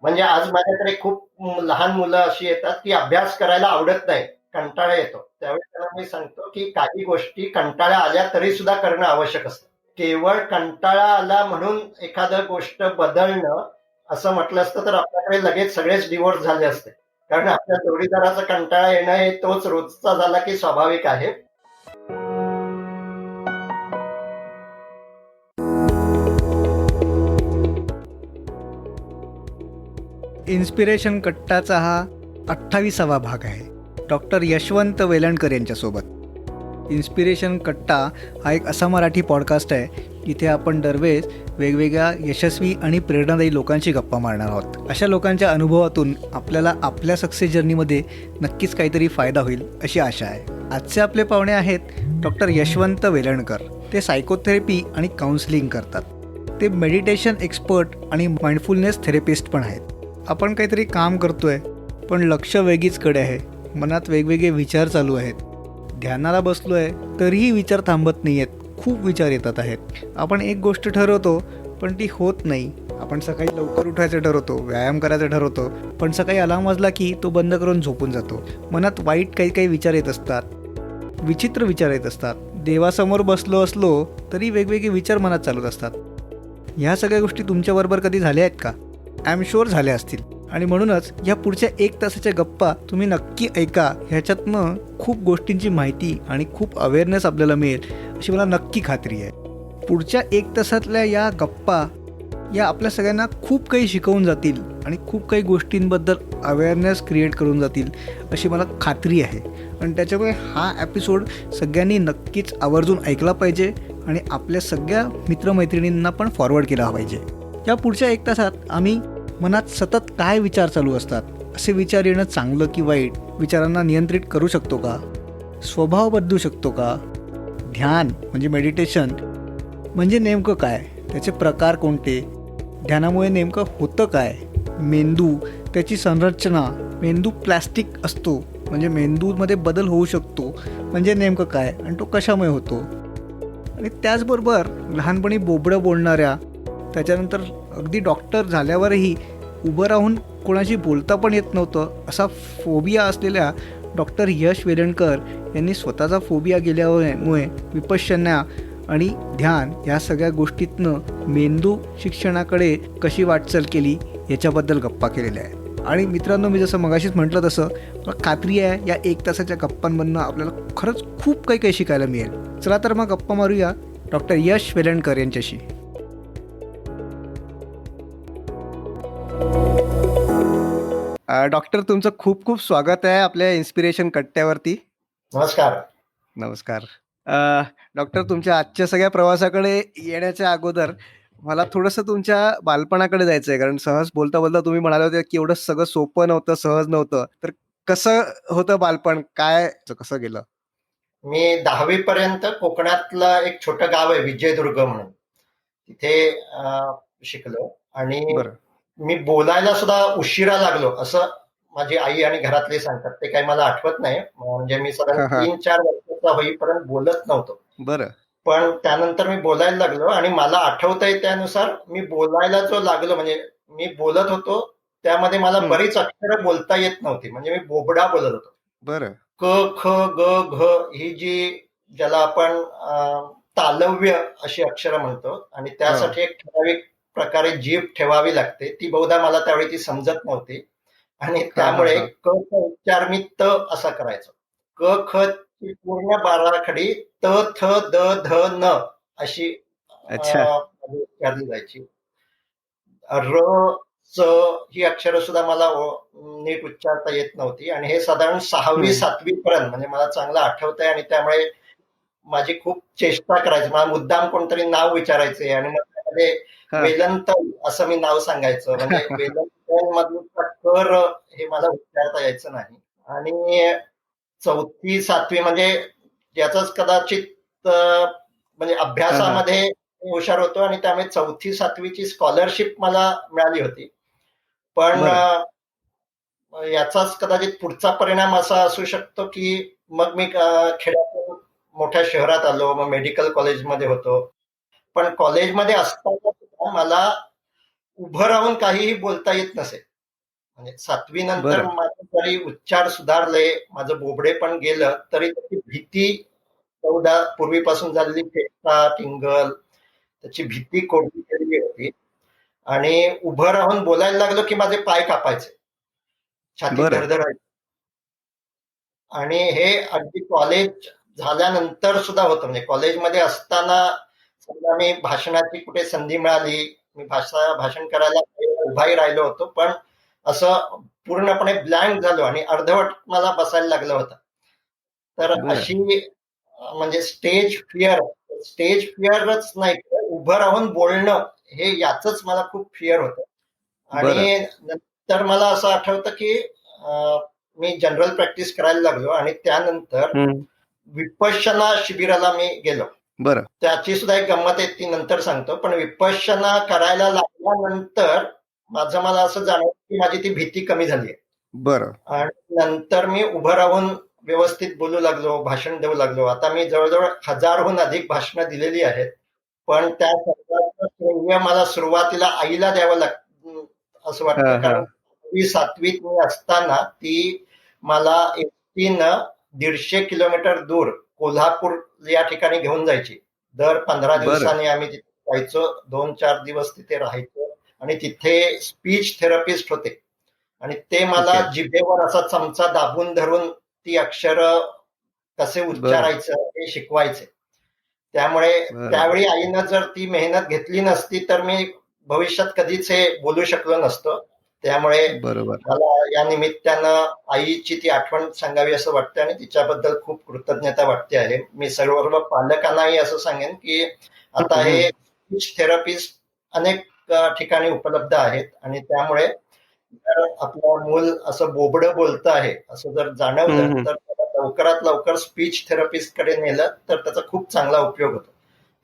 म्हणजे आज माझ्याकडे खूप लहान मुलं अशी येतात की अभ्यास करायला आवडत नाही, कंटाळा येतो. त्यावेळी त्यांना मी सांगतो की काही गोष्टी कंटाळा आल्या तरी सुद्धा करणं आवश्यक असतं. केवळ कंटाळा आला म्हणून एखादं गोष्ट बदलणं असं म्हटलं असतं तर आपल्याकडे लगेच सगळेच डिव्होर्स झाले असते. कारण आपल्या जोडीदाराचा कंटाळा येणं हे तोच रोजचा झाला की स्वाभाविक आहे. इन्स्पिरेशन कट्टाचा हा 28वा भाग आहे. डॉक्टर यशवंत वेलणकर यांच्यासोबत. इन्स्पिरेशन कट्टा हा एक असा मराठी पॉडकास्ट आहे जिथे आपण दरवेळेस वेगवेगळ्या यशस्वी आणि प्रेरणादायी लोकांची गप्पा मारणार आहोत. अशा लोकांच्या अनुभवातून आपल्याला आपल्या सक्सेस जर्नीमध्ये नक्कीच काहीतरी फायदा होईल अशी आशा आहे. आजचे आपले पाहुणे आहेत डॉक्टर यशवंत वेलणकर. ते सायकोथेरपी आणि काउन्सिलिंग करतात. ते मेडिटेशन एक्सपर्ट आणि माइंडफुलनेस थेरपिस्ट पण आहेत. आपण काहीतरी काम करतोय पण लक्ष वेगळीचकडे आहे, मनात वेगवेगळे विचार चालू आहेत. ध्यानाला बसलो आहे तरीही विचार थांबत नाही आहेत, खूप विचार येतात आहेत. आपण एक गोष्ट ठरवतो पण ती होत नाही. आपण सकाळी लवकर उठायचं ठरवतो, व्यायाम करायचं ठरवतो, पण सकाळी अलार्म वाजला की तो बंद करून झोपून जातो. मनात वाईट काही काही विचार येत असतात, विचित्र विचार येत असतात. देवासमोर बसलो असलो तरी वेगवेगळे विचार मनात चालत असतात. ह्या सगळ्या गोष्टी तुमच्याबरोबर कधी झाल्या आहेत का? आय एम शुअर झाल्या असतील. आणि म्हणूनच या पुढच्या 1 तासाच्या गप्पा तुम्ही नक्की ऐका. ह्याच्यातनं खूप गोष्टींची माहिती आणि खूप अवेअरनेस आपल्याला मिळेल अशी मला नक्की खात्री आहे. पुढच्या 1 तासातल्या या गप्पा या आपल्या सगळ्यांना खूप काही शिकवून जातील आणि खूप काही गोष्टींबद्दल अवेअरनेस क्रिएट करून जातील अशी मला खात्री आहे. आणि त्याच्यामुळे हा एपिसोड सगळ्यांनी नक्कीच आवर्जून ऐकला पाहिजे आणि आपल्या सगळ्या मित्रमैत्रिणींना पण फॉरवर्ड केला पाहिजे. या पुढच्या 1 तासात आम्ही मनात सतत काय विचार चालू असतात, असे विचार येणं चांगलं की वाईट, विचारांना नियंत्रित करू शकतो का, स्वभाव बदलू शकतो का, ध्यान म्हणजे मेडिटेशन म्हणजे नेमकं काय, त्याचे प्रकार कोणते, ध्यानामुळे नेमकं होतं काय, मेंदू, त्याची संरचना, मेंदू प्लॅस्टिक असतो म्हणजे मेंदूमध्ये बदल होऊ शकतो म्हणजे नेमकं काय आणि तो कशामुळे होतो. आणि त्याचबरोबर लहानपणी बोबडं बोलणाऱ्या, त्याच्यानंतर अगदी डॉक्टर झाल्यावरही उभं राहून कोणाशी बोलता पण येत नव्हतं असा फोबिया असलेल्या डॉक्टर यश वेलणकर यांनी स्वतःचा फोबिया गेल्यामुळे विपश्यना आणि ध्यान या सगळ्या गोष्टीतनं मेंदू शिक्षणाकडे कशी वाटचाल केली याच्याबद्दल गप्पा केलेल्या आहेत. आणि मित्रांनो, मी जसं मगाशीच म्हटलं तसं मला खात्री आहे या 1 तासाच्या गप्पांमधनं आपल्याला खरंच खूप काही काही शिकायला मिळेल. चला तर मग गप्पा मारूया डॉक्टर यश वेलणकर यांच्याशी. डॉक्टर, तुमचं खूप खूप स्वागत आहे आपल्या इन्स्पिरेशन कट्ट्यावरती. नमस्कार. नमस्कार. डॉक्टर, तुमच्या आजच्या सगळ्या प्रवासाकडे येण्याच्या अगोदर मला थोडंसं तुमच्या बालपणाकडे जायचं आहे. कारण सहज बोलता बोलता तुम्ही म्हणाले होते की एवढं सगळं सोपं नव्हतं, सहज नव्हतं. तर कसं होतं बालपण, काय कसं गेलं? मी 10वी पर्यंत कोकणातलं एक छोटं गाव आहे विजयदुर्ग म्हणून, तिथे शिकलो. आणि बरं. मी बोलायला सुद्धा उशिरा लागलो असं माझी आई आणि घरातले सांगतात. ते काही मला आठवत नाही. म्हणजे मी साधारण हां, हां. 3-4 वर्षाचा होईपर्यंत बोलत नव्हतो. बरं. पण त्यानंतर मी बोलायला लागलो आणि मला आठवतंय त्यानुसार मी बोलायला जो लागलो, म्हणजे मी बोलत होतो त्यामध्ये मला बरीच अक्षरं बोलता येत नव्हती. म्हणजे मी बोबडा बोलत होतो. बरं. क, ख, ग, घ ही जी ज्याला आपण तालव्य अशी अक्षरं म्हणतो आणि त्यासाठी एक ठराविक प्रकारे जीभ ठेवावी लागते. ती बहुधा मला त्यावेळी ती समजत नव्हती आणि त्यामुळे क चा उच्चार मी त असा करायचो. क ख ची पूर्ण बाराखडी त थ द ध न अशी अच्छा. उच्चारली जायची. र च ही अक्षरं सुद्धा मला नीट उच्चारता येत नव्हती आणि हे साधारण 6वी-7वी पर्यंत म्हणजे मला चांगलं आठवतंय. आणि त्यामुळे माझी खूप चेष्टा करायची. मला मुद्दाम कोणतरी नाव विचारायचे आणि मग त्यामध्ये वेलंत असं मी नाव सांगायचं. म्हणजे वेलंत मधलं कर हे मला उच्चारता यायचं नाही. आणि 4थी-7वी म्हणजे याचाच कदाचित म्हणजे अभ्यासामध्ये हुशार होतो आणि त्यामुळे 4थी-7वीची स्कॉलरशिप मला मिळाली होती. पण याचाच कदाचित पुढचा परिणाम असा असू शकतो की मग मी खेड्यातून मोठ्या शहरात आलो, मग मेडिकल कॉलेजमध्ये होतो. पण कॉलेजमध्ये असताना सुद्धा मला उभं राहून काहीही बोलता येत नसे. म्हणजे 7वी नंतर बरं. माझे जरी उच्चार सुधारले, माझं बोबडे पण गेलं, तरी त्याची भीती बहुधा पूर्वीपासून झालेली फेफसा, टिंगल, त्याची भीती कोरडी केलेली होती. आणि उभं राहून बोलायला लागलो की माझे पाय कापायचे, छातीत बरं. धडधडायची. आणि हे अगदी कॉलेज झाल्यानंतर सुद्धा होतं. म्हणजे कॉलेजमध्ये असताना समजा मी भाषणाची कुठे संधी मिळाली, मी भाषण करायला उभाही राहिलो होतो, पण असं पूर्णपणे ब्लँक झालो आणि अर्धवट मला बसायला लागलं होतं. तर बरं. अशी म्हणजे स्टेज फिअरच नाही, उभं राहून बोलणं हे याचंच मला खूप फिअर होतं. बरं. आणि नंतर मला असं आठवतं की मी जनरल प्रॅक्टिस करायला लागलो आणि त्यानंतर हं. विपश्यना शिबिराला मी गेलो. बरं. त्याची सुद्धा एक गंमत आहे, ती नंतर सांगतो. पण विपश्यना करायला लागल्यानंतर मला असं जाणवलं की माझी ती भीती कमी झाली आहे. बरं. आणि नंतर मी उभं राहून व्यवस्थित बोलू लागलो, भाषण देऊ लागलो. आता मी जवळजवळ 1000हून अधिक भाषणं दिलेली आहेत. पण त्या सर्वांचं श्रेय मला सुरुवातीला आईला द्यावं लागतं असं वाटतं. हां, कारण हां. 7वीत मी असताना ती मला एसटीनं 150 किलोमीटर दूर कोल्हापूर या ठिकाणी घेऊन जायची. दर 15 बरं. दिवसांनी आम्ही तिथे जायचो, 2-4 दिवस तिथे राहायचो आणि तिथे स्पीच थेरपिस्ट होते आणि ते मला ओके. जिभेवर असा चमचा दाबून धरून ती अक्षरं कसे बरं. उच्चारायचं हे शिकवायचे. त्यामुळे बरं. त्यावेळी आईनं जर ती मेहनत घेतली नसती तर मी भविष्यात कधीच हे बोलू शकलो नसतो. त्यामुळे बरोबर. मला या निमित्तानं आईची ती आठवण सांगावी असं वाटतं आणि तिच्याबद्दल खूप कृतज्ञता वाटते आहे. मी सर्व पालकांनाही असं सांगेन की हं, आता हे हं. स्पीच थेरपिस्ट अनेक ठिकाणी उपलब्ध आहेत आणि त्यामुळे जर आपलं मूल असं बोबडं बोलतं आहे असं जर जाणवलं हं, हं. तर त्याला लवकरात लवकर स्पीच थेरपिस्ट कडे नेलं तर त्याचा खूप चांगला उपयोग होतो.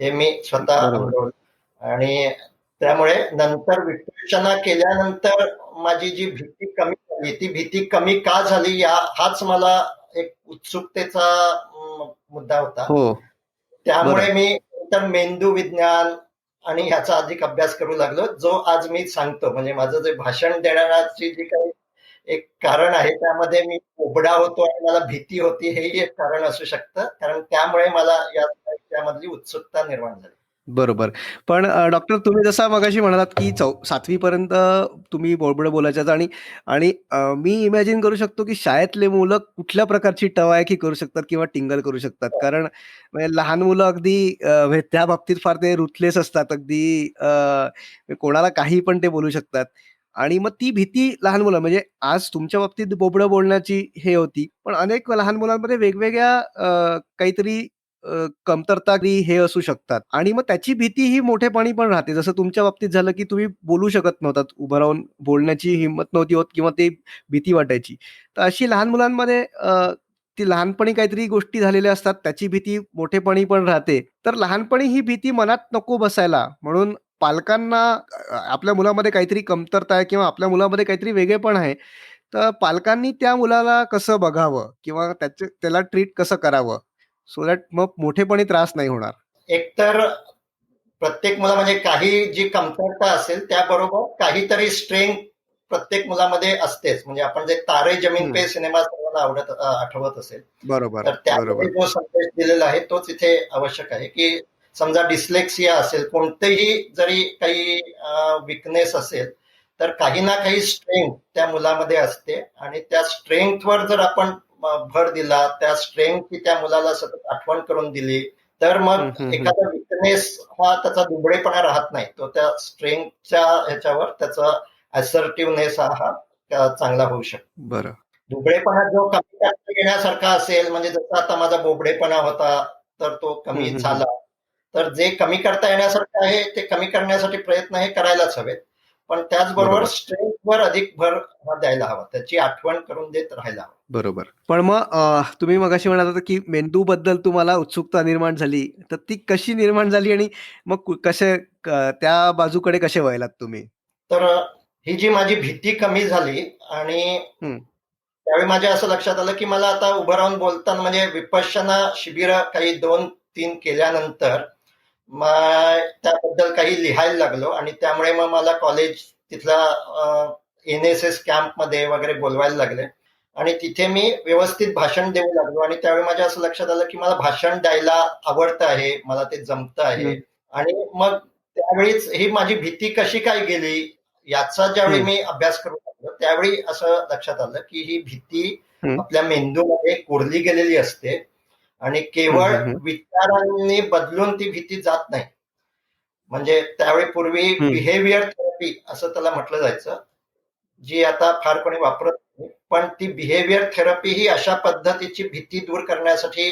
हे मी स्वतः बरोबर. अनुभवलं. आणि त्यामुळे नंतर विपश्यना केल्यानंतर माझी जी भीती कमी झाली, ती भीती कमी का झाली हाच मला एक उत्सुकतेचा मुद्दा होता. हो. बरं. त्यामुळे मी नंतर मेंदू विज्ञान आणि ह्याचा अधिक अभ्यास करू लागलो, जो आज मी सांगतो. म्हणजे माझं जे भाषण देण्याची जी काही एक कारण आहे, त्यामध्ये मी बोबडा होतो आणि मला भीती होती, हेही एक कारण असू शकतं. कारण त्यामुळे मला त्यामधली उत्सुकता निर्माण झाली. बरोबर. पण डॉक्टर तुम्ही जसं मगाशी म्हणालात, की 7वी पर्यंत तुम्ही बोबडं बोलायचात आणि आणि मी इमॅजिन करू शकतो, की शाळेतले मुलं कुठल्या प्रकारची टवाळकी करू शकतात किंवा टिंगल करू शकतात. कारण म्हणजे लहान मुलं अगदी म्हणजे त्या बाबतीत फार ते रुथलेस असतात. अगदी कोणाला काही पण ते बोलू शकतात. आणि मग ती भीती लहान मुलं म्हणजे आज तुमच्या बाबतीत बोबडं बोलण्याची हे होती. पण अनेक लहान मुलांमध्ये वेगवेगळ्या काहीतरी कमतरता हे असू शकतात आणि मग त्याची भीती ही मोठेपणी पण राहते. जसं तुमच्या बाबतीत झालं, की तुम्ही बोलू शकत नव्हतात. उभं राहून बोलण्याची हिंमत नव्हती होत किंवा ते भीती वाटायची. तर अशी लहान मुलांमध्ये ती लहानपणी काहीतरी गोष्टी झालेल्या असतात, त्याची भीती मोठेपणी पण राहते. तर लहानपणी ही भीती मनात नको बसायला म्हणून पालकांना आपल्या मुलामध्ये काहीतरी कमतरता आहे किंवा आपल्या मुलामध्ये काहीतरी वेगळेपण आहे. तर पालकांनी त्या मुलाला कसं बघावं किंवा त्याला ट्रीट कसं करावं? सो दॅट मग मोठेपणी त्रास नाही होणार. एकतर प्रत्येक मुला म्हणजे काही जी कमतरता असेल त्याबरोबर काहीतरी स्ट्रेंथ प्रत्येक मुलामध्ये असतेच. म्हणजे आपण जे तारे जमीन हं. पे सिनेमा सर्वांना आठवत असेल, बरोबर, तर त्यामध्ये बरोबर. जो संदेश दिलेला आहे तोच इथे आवश्यक आहे, की समजा डिस्लेक्सिया असेल, कोणतेही जरी काही विकनेस असेल, तर काही ना काही स्ट्रेंथ त्या मुलामध्ये असते आणि त्या स्ट्रेंथवर जर आपण भर दिला, त्या स्ट्रेंथची त्या मुलाला सतत आठवण करून दिली, तर हं, मग हं, हं. एखादा विकनेस हा त्याचा दुबळेपणा राहत नाही. तो त्या स्ट्रेंथच्या ह्याच्यावर त्याचा असर्टिव्हनेस हा चांगला होऊ शकतो. बरं. दुबळेपणा जो कमी करता येण्यासारखा असेल, म्हणजे जसं आता माझा बोबडेपणा होता, तर तो हं, कमी हं, हं. झाला. तर जे कमी करता येण्यासारखं आहे, ते कमी करण्यासाठी प्रयत्न हे करायलाच हवेत. पण त्याचबरोबर बरोबर, स्ट्रेंथवर अधिक भर हा द्यायला हवा. त्याची आठवण करून देत राहायला हवं. बरोबर. पण मग तुम्ही मगाशी म्हणालात, की मेंदूबद्दल तुम्हाला उत्सुकता निर्माण झाली. तर ती कशी निर्माण झाली आणि मग कसे त्या बाजूकडे कसे वळलात तुम्ही? तर ही जी माझी भीती कमी झाली आणि हं, त्यावेळी माझ्या असं लक्षात आलं, की मला आता उभं राहून बोलताना म्हणजे विपश्यना शिबिरं काही 2-3 केल्यानंतर मग त्याबद्दल काही लिहायला लागलो आणि त्यामुळे मग मला कॉलेज तिथला NSS कॅम्पमध्ये वगैरे बोलवायला लागले आणि तिथे मी व्यवस्थित भाषण देऊ लागलो आणि त्यावेळी माझ्या असं लक्षात आलं की मला भाषण द्यायला आवडतं आहे, मला ते जमतं आहे. आणि मग त्यावेळीच ही माझी भीती कशी काय गेली याचा ज्यावेळी मी अभ्यास करू लागलो त्यावेळी असं लक्षात आलं की ही भीती आपल्या मेंदूमध्ये कोरली गेलेली असते आणि केवळ विचारांनी बदलून ती भीती जात नाही. म्हणजे त्यावेळी पूर्वी बिहेवियर थेरपी असं त्याला म्हटलं जायचं, जी आता फार कोणी वापरत नाही, पण ती बिहेवियर थेरपी ही अशा पद्धतीची भीती दूर करण्यासाठी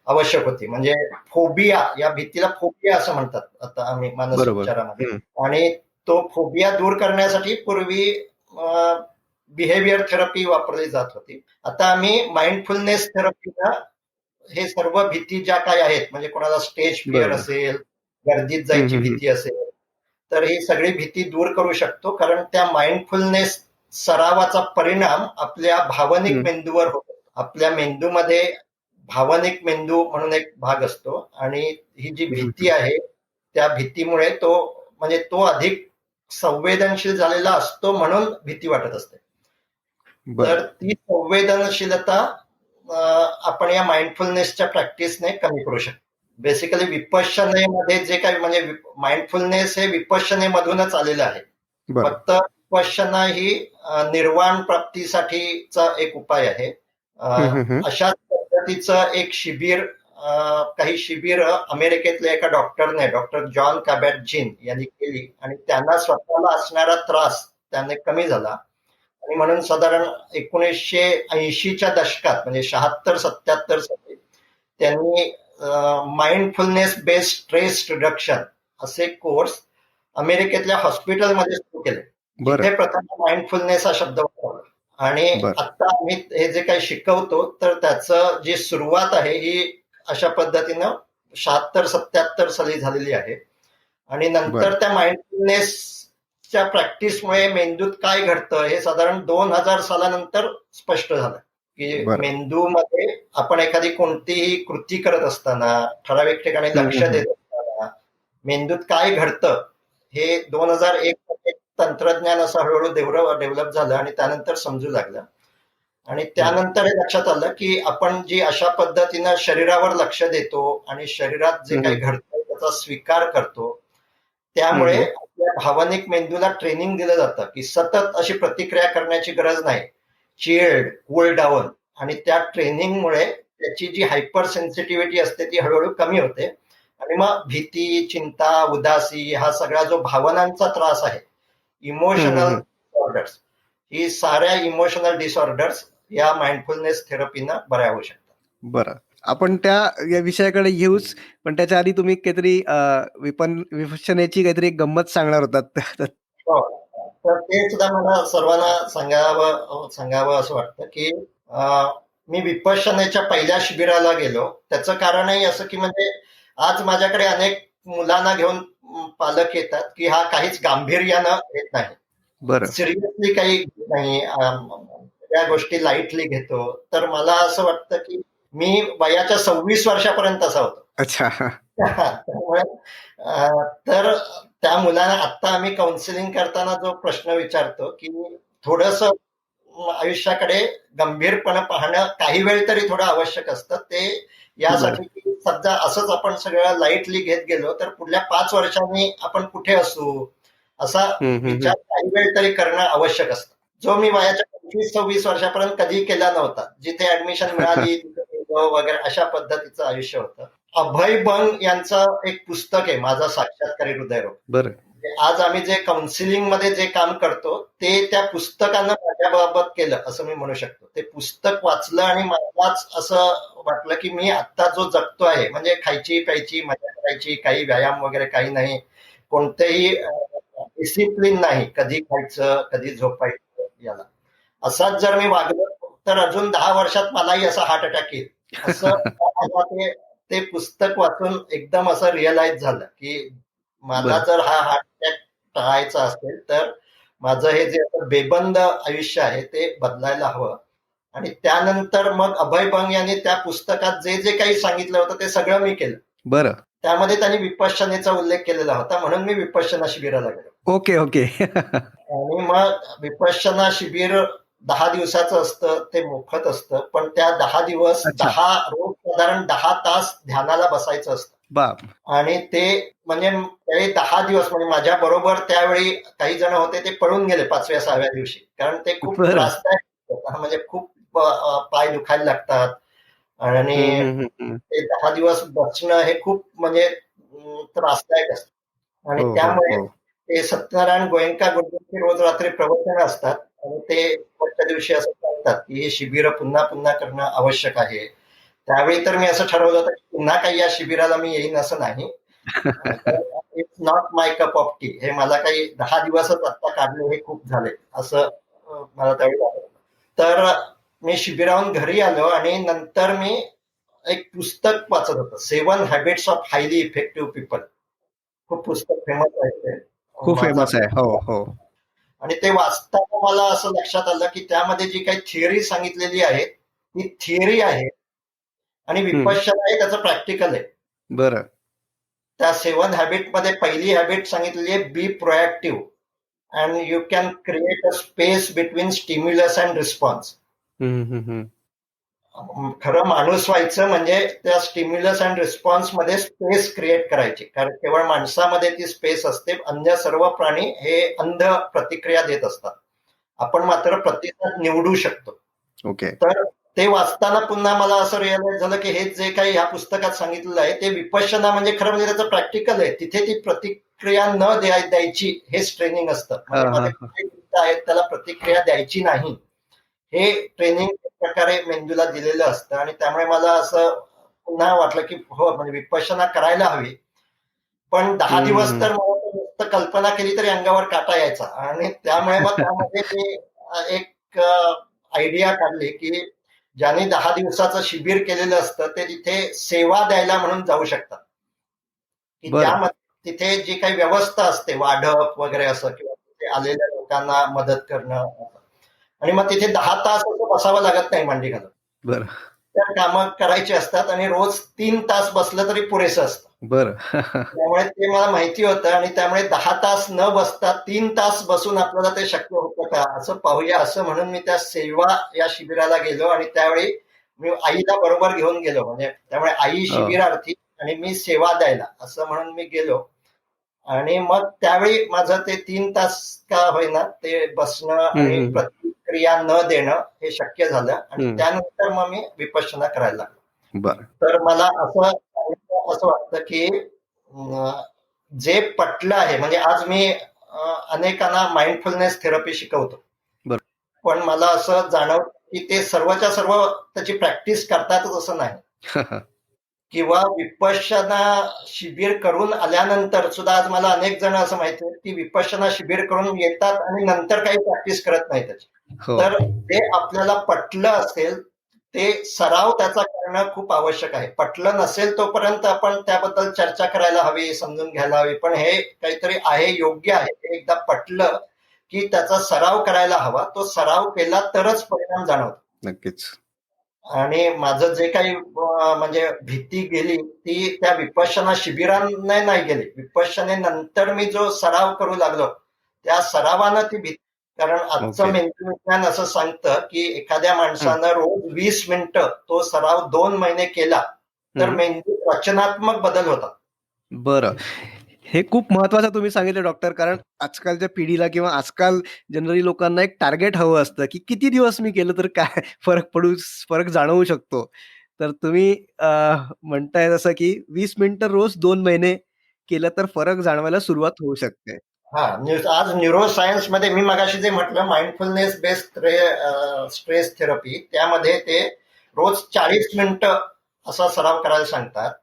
आवश्यक होती. म्हणजे फोबिया, या भीतीला फोबिया असं म्हणतात आता आम्ही मानसोपचारामध्ये. आणि तो फोबिया दूर करण्यासाठी पूर्वी बिहेवियर थेरपी वापरली जात होती. आता आम्ही माइंडफुलनेस थेरपीला हे सर्व भीती ज्या काही आहेत, म्हणजे कोणाला स्टेज फिअर असेल, गर्दीत जायची भीती असेल, तर ही सगळी भीती दूर करू शकतो, कारण त्या माइंडफुलनेस सरावाचा परिणाम आपल्या भावनिक मेंदूवर होतो. आपल्या मेंदूमध्ये भावनिक मेंदू म्हणून एक भाग असतो आणि ही जी भीती आहे त्या भीतीमुळे तो अधिक संवेदनशील झालेला असतो म्हणून भीती वाटत असते. तर ती संवेदनशीलता आपण या माइंडफुलनेसच्या प्रॅक्टिसने कमी करू शकतो. बेसिकली विपश्यनेमध्ये जे काही, म्हणजे माइंडफुलनेस हे विपश्यनेमधूनच आलेलं आहे. फक्त विपश्यना ही निर्वाण प्राप्तीसाठीचा एक उपाय आहे. अशाच पद्धतीचं एक शिबिर, काही शिबिर अमेरिकेतल्या एका डॉक्टरने, डॉक्टर जॉन कॅबॅट-झिन यांनी केली आणि त्यांना स्वतःला असणारा त्रास त्याने कमी झाला आणि म्हणून साधारण 1980च्या दशकात, म्हणजे 76-77 साली त्यांनी माइंडफुलनेस बेस्ड स्ट्रेस रिडक्शन असे कोर्स अमेरिकेतल्या हॉस्पिटलमध्ये सुरू केले. तिथे प्रथम माइंडफुलनेस हा शब्द वापरला आणि आता आम्ही हे जे काही शिकवतो तर त्याचं जी सुरुवात आहे ही अशा पद्धतीनं 76-77 साली झालेली आहे. आणि नंतर त्या माइंडफुलनेसच्या प्रॅक्टिसमुळे मेंदूत काय घडतं हे साधारण 2000 सालानंतर स्पष्ट झालं की मेंदूमध्ये आपण एखादी कोणतीही कृती करत असताना, ठराविक ठिकाणी लक्ष देत असताना मेंदूत काय घडतं हे 2001 तंत्रज्ञान असं हळूहळू डेव्हलप झालं आणि त्यानंतर समजू लागलं. आणि त्यानंतर हे लक्षात आलं की आपण जी अशा पद्धतीनं शरीरावर लक्ष देतो आणि शरीरात जे काही घडतं त्याचा स्वीकार करतो, त्यामुळे आपल्या भावनिक मेंदूला ट्रेनिंग दिलं जातं की सतत अशी प्रतिक्रिया करण्याची गरज नाही, चिल्ड, कूल डाऊन. आणि त्या ट्रेनिंगमुळे त्याची जी हायपर सेन्सिटिव्हिटी असते ती हळूहळू कमी होते आणि मग भीती, चिंता, उदासी हा सगळा जो भावनांचा त्रास आहे, इमोशनल डिसऑर्डर्स, ही साऱ्या इमोशनल डिसऑर्डर्स या माइंडफुलनेस थेरपीनं बऱ्या होऊ शकतात. बरं, आपण त्या या विषयाकडे येऊच, पण त्याच्या आधी तुम्ही काहीतरी विपश्यनेची काहीतरी एक गंमत सांगणार होतात. हो, तर ते सुद्धा मला सर्वांना सांगावं असं वाटतं की मी विपश्यनेच्या पहिल्या शिबिराला गेलो. त्याचं कारणही असं की म्हणजे आज माझ्याकडे अनेक मुलांना घेऊन पालक येतात की हा काहीच गांभीर्यानं घेत नाही, सिरियसली काही घेत नाही, त्या गोष्टी लाईटली घेतो. तर मला असं वाटतं की मी वयाच्या 26 वर्षापर्यंत असा होतो. अच्छा. त्यामुळे तर त्या मुलांना आता आम्ही काउन्सिलिंग करताना जो प्रश्न विचारतो की थोडंसं आयुष्याकडे गंभीरपणे पाहणं काही वेळ तरी थोडं आवश्यक असतं, ते यासाठी की सध्या असंच आपण सगळं लाईटली घेत गेलो तर पुढल्या 5 वर्षांनी आपण कुठे असू असा विचार काही वेळ तरी करणं आवश्यक असतं, जो मी वयाच्या 25-26 वर्षापर्यंत कधी केला नव्हता. जिथे ऍडमिशन मिळाली तिथे वगैरे अशा पद्धतीचं आयुष्य होतं. अभय बंग यांचं एक पुस्तक आहे, माझा साक्षात्कारी हृदयरोग. आज आम्ही जे काउन्सिलिंग मध्ये जे काम करतो ते त्या पुस्तकानं माझ्याबाबत केलं असं मी म्हणू शकतो. ते पुस्तक वाचलं आणि मलाच असं वाटलं की मी आता जो जगतो आहे, म्हणजे खायची प्यायची मजा करायची, काही व्यायाम वगैरे काही नाही, कोणतेही डिसिप्लिन नाही, कधी खायचं कधी झोपायचं, याला असाच जर मी वागलो तर अजून 10 वर्षात मलाही असा हार्ट अटॅक येईल असं ते पुस्तक वाचून एकदम असं रिअलाइज झालं की मला जर हा हार्ट अटॅक टाळायचा असेल तर माझं हे जे बेबंद आयुष्य आहे ते बदलायला हवं. आणि त्यानंतर मग अभय बंग यांनी त्या पुस्तकात जे जे काही सांगितलं होतं ते सगळं मी केलं. बरं. त्यामध्ये त्यांनी विपश्यनेचा उल्लेख केलेला होता, म्हणून मी विपश्यना शिबिराला गेलो. ओके. आणि मग विपश्यना शिबिर 10 दिवसाचं असतं, ते मोफत असतं. पण त्या 10 दिवस अच्छा. रोज साधारण 10 तास ध्यानाला बसायचं असतं. बाप. आणि ते म्हणजे ते 10 दिवस म्हणजे माझ्या बरोबर त्यावेळी काही जण होते, ते पळून गेले 5व्या-6व्या दिवशी. कारण ते खूप बरं. त्रासदायक होतं. म्हणजे खूप पाय दुखायला लागतात आणि ते 10 दिवस बसणं हे खूप म्हणजे त्रासदायक असतं. आणि हो हो त्यामुळे हो. ते सत्यनारायण गोयंका गुरुजींची रोज रात्री प्रवचन असतात आणि ते शेवटच्या दिवशी असं सांगतात की हे शिबिर पुन्हा पुन्हा करणं आवश्यक आहे. त्यावेळी तर मी असं ठरवलं होतं की पुन्हा काही या शिबिराला मी येईन असं नाही. It's not my cup of T. हे मला काही 10 दिवसच आत्ता काढले हे खूप झाले असं मला त्यावेळी वाटलं. तर मी शिबिराहून घरी आलो आणि नंतर मी एक पुस्तक वाचत होतो, 7 habits of highly effective people. खूप पुस्तक फेमस आहे ते. खूप माझा फेमस आहे. हो हो. आणि ते वाचताना मला असं लक्षात आलं की त्यामध्ये जी काही थिअरी सांगितलेली आहे ती थिअरी आहे आणि विपश्यना आहे त्याचं प्रॅक्टिकल आहे. बरं. त्या 7 हॅबिटमध्ये पहिली हॅबिट सांगितलेली आहे, be proactive and you can create a space between stimulus and response. खरं माणूस व्हायचं म्हणजे त्या स्टिम्युलस अँड रिस्पॉन्स मध्ये स्पेस क्रिएट करायची. कारण केवळ माणसामध्ये ती स्पेस असते, अन्य सर्व प्राणी हे अंध प्रतिक्रिया देत असतात. आपण मात्र प्रतिसाद निवडू शकतो. ओके. तर ते वाचताना पुन्हा मला असं रिअलाइज झालं की हे जे काही ह्या पुस्तकात सांगितलेलं आहे ते विपश्यना म्हणजे खरं म्हणजे त्याचं प्रॅक्टिकल आहे. तिथे ती प्रतिक्रिया न द्यायची हेच ट्रेनिंग असतं. म्हणजे माझे जे मित्र आहेत त्याला प्रतिक्रिया द्यायची नाही हे ट्रेनिंग प्रकारे मेंदूला दिलेलं असतं. आणि त्यामुळे मला असं पुन्हा वाटलं की हो म्हणजे विपश्यना करायला हवी. पण 10 दिवस तर मला नुसतं कल्पना केली तरी अंगावर काटा यायचा. आणि त्यामुळे मग त्यामध्ये मी एक आयडिया काढली की ज्यांनी 10 दिवसाचं शिबिर केलेलं असतं ते तिथे सेवा द्यायला म्हणून जाऊ शकतात. की बरं. त्यामध्ये तिथे जी काही व्यवस्था असते, वाढप वगैरे असं किंवा तिथे आलेल्या लोकांना मदत करणं आणि मग तिथे 10 तास असं बसावं लागत नाही मांडी घालून. बरं. त्या कामं करायची असतात आणि रोज 3 तास बसलं तरी पुरेसं असतं. बरं. त्यामुळे ते मला माहिती होतं आणि त्यामुळे 10 तास न बसता 3 तास बसून आपल्याला ते शक्य होतं का असं पाहूया असं म्हणून मी त्या सेवा या शिबिराला गेलो. आणि त्यावेळी मी आईला बरोबर घेऊन गेलो. म्हणजे त्यामुळे आई शिबिरार्थी आणि मी सेवा द्यायला असं म्हणून मी गेलो. आणि मग त्यावेळी माझं ते 3 तास का होईना ते बसणं आणि प्रतिक्रिया न देणं हे शक्य झालं. आणि त्यानंतर मग मी विपश्यना करायला लागलो. बरं. तर मला असं वाटतं की जे पटलं आहे म्हणजे आज मी अनेकांना माइंडफुलनेस थेरपी शिकवतो. बरं. पण मला असं जाणवतं की ते सर्वच्या सर्व त्याची प्रॅक्टिस करतातच असं नाही. किंवा विपश्यना शिबिर करून आल्यानंतर सुद्धा आज मला अनेक जण असं माहिती आहे की विपश्यना शिबिर करून येतात आणि नंतर काही प्रॅक्टिस करत नाही त्याची. हो. तर ते आपल्याला पटलं असेल ते सराव त्याचा करणं खूप आवश्यक आहे. पटलं नसेल तोपर्यंत आपण त्याबद्दल चर्चा करायला हवी, समजून घ्यायला हवी. पण हे काहीतरी आहे, योग्य आहे, ते एकदा पटलं की त्याचा सराव करायला हवा. तो सराव केला तरच परिणाम जाणवतो. नक्कीच. आणि माझं जे काही म्हणजे भीती गेली ती त्या विपश्यना शिबिराने नाही गेली. विपश्यनेनंतर मी जो सराव करू लागलो त्या सरावानं ती भीती. कारण आजचं मेंदू विज्ञान असं सांगतं की एखाद्या माणसानं रोज 20 मिनिटं तो सराव 2 महिने केला तर मेंदूत रचनात्मक बदल होतात. बरं. हे खूप महत्वाचं तुम्ही सांगितलं डॉक्टर. कारण आजकालच्या पिढीला किंवा आजकाल जनरली लोकांना एक टार्गेट हवं असतं की किती दिवस मी केलं तर काय फरक जाणवू शकतो. तर तुम्ही म्हणताय जसं की 20 मिनिटं रोज 2 महिने केलं तर फरक जाणवायला सुरुवात होऊ शकते. आज न्यूरोसायन्स मध्ये मी मगाशी जे म्हटलं माइंडफुलनेस बेस्ड स्ट्रेस थेरपी त्यामध्ये ते रोज 40 मिनिटं असा सराव करायला सांगतात.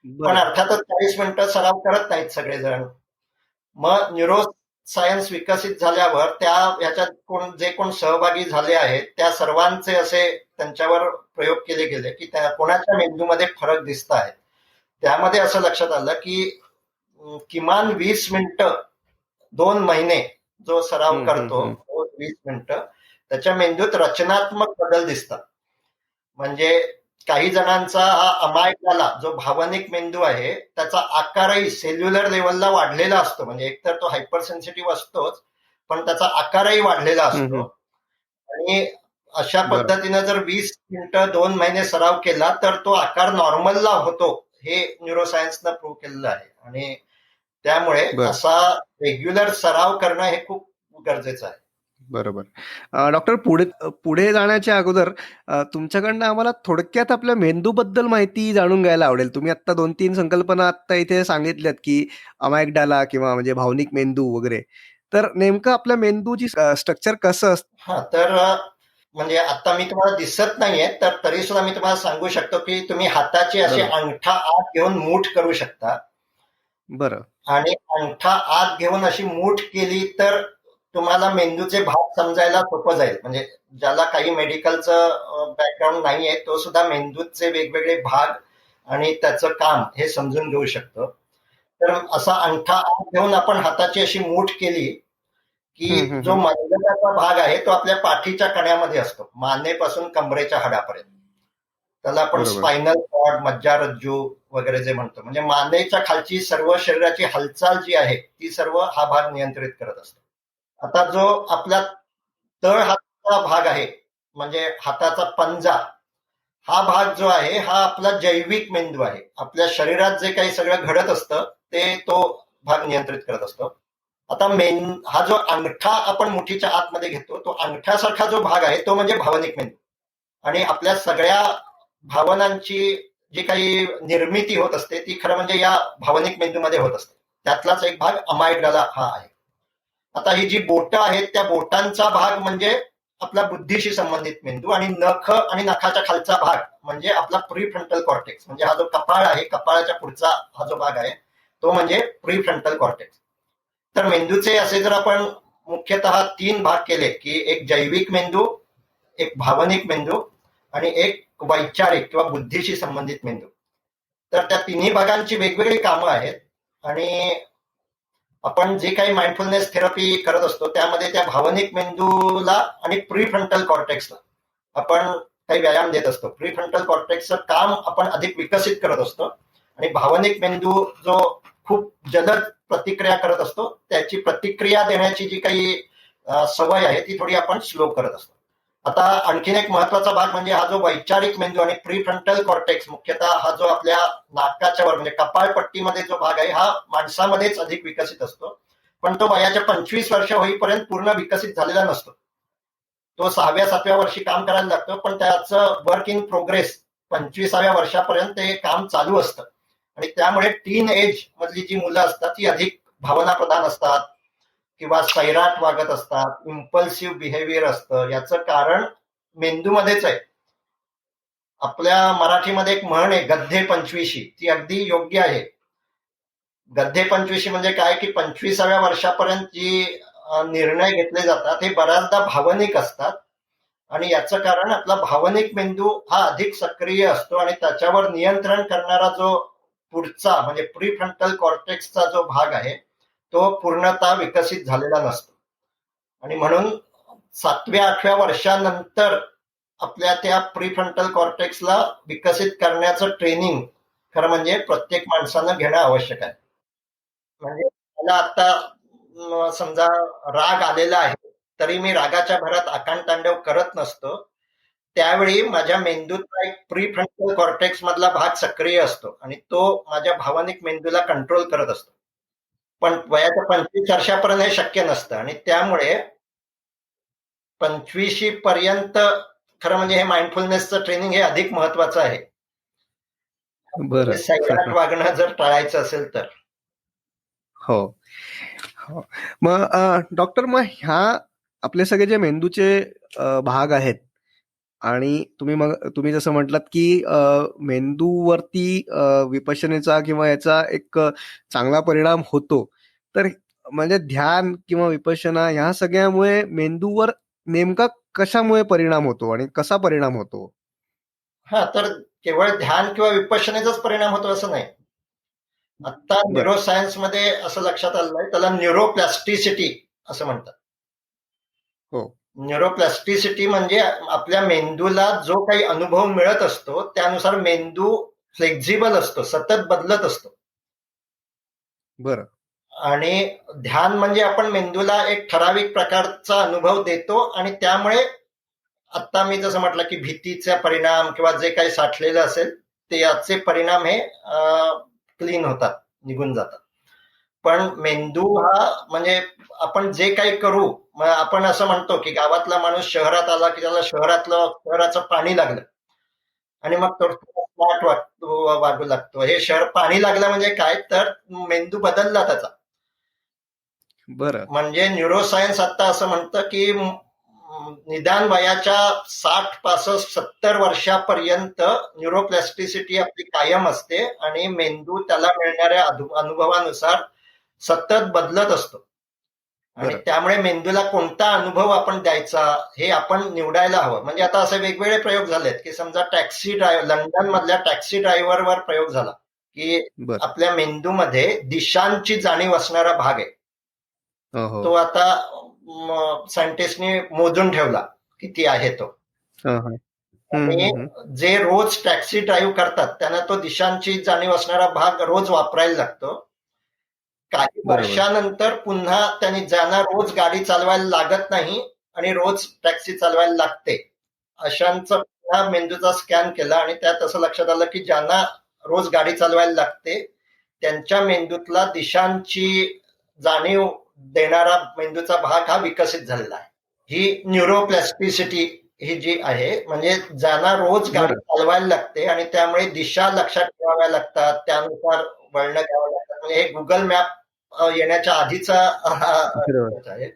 पण अर्थातच 40 मिनिटं सराव करत नाहीत सगळेजण. मग न्यूरो सायन्स विकसित झाल्यावर ह्याच्यात जे कोण सहभागी झाले आहेत त्या सर्वांचे असे त्यांच्यावर प्रयोग केले गेले की त्या कोणाच्या मेंदूमध्ये फरक दिसत आहेत. त्यामध्ये असं लक्षात आलं की किमान 20 मिनिटं 2 महिने जो सराव करतो 20 मिनिटं त्याच्या मेंदूत रचनात्मक बदल दिसतात. म्हणजे काही जणांचा हा अमायगडाला जो भावनिक मेंदू आहे त्याचा आकारही सेल्युलर लेवलला वाढलेला असतो. म्हणजे एकतर तो हायपर सेन्सिटिव्ह असतोच पण त्याचा आकारही वाढलेला असतो. हम्म. आणि अशा बरं. पद्धतीनं जर 20 मिनिटं 2 महिने सराव केला तर तो आकार नॉर्मलला होतो, हे न्यूरोसायन्सनं प्रूव्ह केलेलं आहे. आणि त्यामुळे बरं. असा रेग्युलर सराव करणं हे खूप गरजेचं आहे. बरोबर. डॉक्टर, पुढे जाण्याच्या अगोदर तुमच्याकडनं आम्हाला थोडक्यात आपल्या मेंदूबद्दल माहिती जाणून घ्यायला आवडेल. तुम्ही आत्ता 2-3 संकल्पना आत्ता इथे सांगितल्यात, की अमायग्डाला किंवा म्हणजे भावनिक मेंदू वगैरे. तर नेमकं आपल्या मेंदूची स्ट्रक्चर कसं असतं? हा, तर म्हणजे आता मी तुम्हाला दिसत नाहीये, तर तरी सुद्धा मी तुम्हाला सांगू शकतो की तुम्ही हाताची अशी बरोबर. अंगठा आत घेऊन मूठ करू शकता. बरं. आणि अंगठा आत घेऊन अशी मूठ केली तर तुम्हाला मेंदूचे भाग समजायला सोपं जाईल. म्हणजे ज्याला काही मेडिकलचं बॅकग्राऊंड नाहीये तो सुद्धा मेंदूचे वेगवेगळे भाग आणि त्याचं काम हे समजून घेऊ शकतो. तर असा अंगठा आत घेऊन आपण हाताची अशी मूठ केली की जो मनगटाचा भाग आहे तो आपल्या पाठीच्या कण्यामध्ये असतो, मानेपासून कमरेच्या हाडापर्यंत. त्याला आपण बरोबर. स्पायनल कॉर्ड, मज्जारज्जू वगैरे जे म्हणतो. म्हणजे मानेच्या खालची सर्व शरीराची हालचाल जी आहे ती सर्व हा भाग नियंत्रित करत असतो. आता जो आपला तळ हाताचा भाग आहे, म्हणजे हाताचा पंजा, हा भाग जो आहे हा आपला जैविक मेंदू आहे. आपल्या शरीरात जे काही सगळं घडत असतं ते तो भाग नियंत्रित करत असतो. आता हा जो अंगठा आपण मुठीच्या आतमध्ये घेतो, तो अंगठ्यासारखा जो भाग आहे तो म्हणजे भावनिक मेंदू. आणि आपल्या सगळ्या भावनांची जी काही निर्मिती होत असते ती खरं म्हणजे या भावनिक मेंदूमध्ये होत असते. त्यातलाच एक भाग अमायग्डाला हा आहे. आता ही जी बोटं आहेत त्या बोटांचा भाग म्हणजे आपला बुद्धीशी संबंधित मेंदू, आणि नख आणि नखाच्या खालचा भाग म्हणजे आपला प्रीफ्रंटल कॉर्टेक्स. म्हणजे हा जो कपाळ आहे, कपाळाच्या पुढचा हा जो भाग आहे तो म्हणजे प्रीफ्रंटल कॉर्टेक्स. तर मेंदूचे असे जर आपण मुख्यतः 3 भाग केले, की एक जैविक मेंदू, एक भावनिक मेंदू आणि एक वैचारिक किंवा बुद्धीशी संबंधित मेंदू. तर त्या तिन्ही भागांची वेगवेगळी कामं आहेत. आणि आपण जे काही माइंडफुलनेस थेरपी करत असतो त्यामध्ये त्या भावनिक मेंदूला आणि प्रीफ्रंटल कॉर्टेक्सला आपण काही व्यायाम देत असतो. प्रीफ्रंटल कॉर्टेक्सचं काम आपण अधिक विकसित करत असतो आणि भावनिक मेंदू जो खूप जलद प्रतिक्रिया करत असतो त्याची प्रतिक्रिया देण्याची जी काही सवय आहे ती थोडी आपण स्लो करत असतो. आता आणखीन एक महत्वाचा भाग म्हणजे हा जो वैचारिक मेंदू आणि प्रीफ्रंटल कॉर्टेक्स, मुख्यतः हा जो आपल्या नाकाच्या वर म्हणजे कपाळपट्टीमध्ये जो भाग आहे हा माणसामध्येच अधिक विकसित असतो. पण तो वयाच्या 25 वर्ष होईपर्यंत पूर्ण विकसित झालेला नसतो. तो 6व्या-7व्या वर्षी काम करायला लागतो, पण त्याचं वर्क इन प्रोग्रेस 25व्या वर्षापर्यंत ते काम चालू असतं. आणि त्यामुळे टीन एज मधली जी मुलं असतात ती अधिक भावनाप्रधान असतात किंवा सैराट वागत असतात, इम्पल्सिव्ह बिहेवियर असतं. याचं कारण मेंदूमध्येच आहे. आपल्या मराठीमध्ये एक म्हण आहे, गद्धे पंचवीशी, ती अगदी योग्य आहे. गद्धे पंचवीशी म्हणजे काय, की 25व्या वर्षापर्यंत जी निर्णय घेतले जातात हे बऱ्याचदा भावनिक असतात. आणि याचं कारण आपला भावनिक मेंदू हा अधिक सक्रिय असतो आणि त्याच्यावर नियंत्रण करणारा जो पुढचा म्हणजे प्रीफ्रंटल कॉर्टेक्सचा जो भाग आहे तो पूर्णतः विकसित झालेला नसतो. आणि म्हणून 7व्या-8व्या वर्षानंतर आपल्या त्या प्रीफ्रंटल कॉर्टेक्सला विकसित करण्याचं ट्रेनिंग खरं म्हणजे प्रत्येक माणसानं घेणं आवश्यक आहे. म्हणजे मला आता समजा राग आलेला आहे तरी मी रागाच्या भरात आकांडतांडव करत नसतो. त्यावेळी माझ्या मेंदूचा एक प्रीफ्रंटल कॉर्टेक्स मधला भाग सक्रिय असतो आणि तो माझ्या भावनिक मेंदूला कंट्रोल करत असतो. पण वयाच्या 25 वर्षापर्यंत हे शक्य नसतं आणि त्यामुळे 25 पर्यंत खरं म्हणजे हे माइंडफुलनेसचं ट्रेनिंग हे अधिक महत्वाचं आहे. बरं. सैराट वागणं जर टाळायचं असेल तर. हो. मग डॉक्टर, मग ह्या आपले सगळे जे मेंदूचे भाग आहेत आणि तुम्ही जसं म्हटलात की मेंदूवरती विपश्यनेचा किंवा याचा एक चांगला परिणाम होतो, तर म्हणजे ध्यान किंवा विपश्यना ह्या सगळ्यामुळे मेंदूवर नेमका कशामुळे परिणाम होतो आणि कसा परिणाम होतो? हा, तर केवळ ध्यान किंवा विपश्यनेचाच परिणाम होतो असं नाही. आता न्यूरोसायन्स मध्ये असं लक्षात आलेलं आहे, त्याला न्यूरोप्लास्टिसिटी असं म्हणतात. हो. न्यूरोप्लास्टिसिटी म्हणजे आपल्या मेंदूला जो काही अनुभव मिळत असतो त्यानुसार मेंदू फ्लेक्झिबल असतो, सतत बदलत असतो. बरं. आणि ध्यान म्हणजे आपण मेंदूला एक ठराविक प्रकारचा अनुभव देतो आणि त्यामुळे आता मी जसं म्हटलं की भीतीचा परिणाम किंवा जे काही साठलेलं असेल ते याचे परिणाम हे क्लीन होतात, निघून जातात. पण मेंदू हा म्हणजे आपण जे काही करू, आपण असं म्हणतो की गावातला माणूस शहरात आला की त्याला शहराचं पाणी लागलं आणि मग तो स्मार्ट वागू लागतो. हे शहर पाणी लागलं म्हणजे काय, तर मेंदू बदलला त्याचा. बरं. म्हणजे न्यूरोसायन्स आता असं म्हणतं की निदान वयाच्या 60-65-70 वर्षापर्यंत न्यूरोप्लॅस्टिसिटी आपली कायम असते आणि मेंदू त्याला मिळणाऱ्या अनुभवानुसार सतत बदलत असतो. आणि त्यामुळे मेंदूला कोणता अनुभव आपण द्यायचा हे आपण निवडायला हवं. म्हणजे आता असे वेगवेगळे प्रयोग झालेत की समजा लंडन मधल्या टॅक्सी ड्रायव्हरवर प्रयोग झाला की आपल्या मेंदूमध्ये दिशांची जाणीव असणारा भाग आहे, तो आता सायंटिस्टनी मोजून ठेवला किती आहे तो. आणि जे रोज टॅक्सी ड्राईव्ह करतात त्यांना तो दिशांची जाणीव असणारा भाग रोज वापरायला लागतो. काही वर्षानंतर पुन्हा त्यांनी ज्यांना रोज गाडी चालवायला लागत नाही आणि रोज टॅक्सी चालवायला लागते अशांचा पुन्हा मेंदूचा स्कॅन केला आणि त्यात असं लक्षात आलं की ज्यांना रोज गाडी चालवायला लागते त्यांच्या मेंदूतला दिशांची जाणीव देणारा मेंदूचा भाग हा विकसित झालेला आहे. ही न्यूरोप्लॅस्टिसिटी ही जी आहे, म्हणजे ज्यांना रोज गाडी चालवायला लागते आणि त्यामुळे दिशा लक्षात ठेवाव्या लागतात, त्यानुसार वळणं घ्यावं लागतात. म्हणजे हे गुगल मॅप येण्याच्या आधीचा आहे.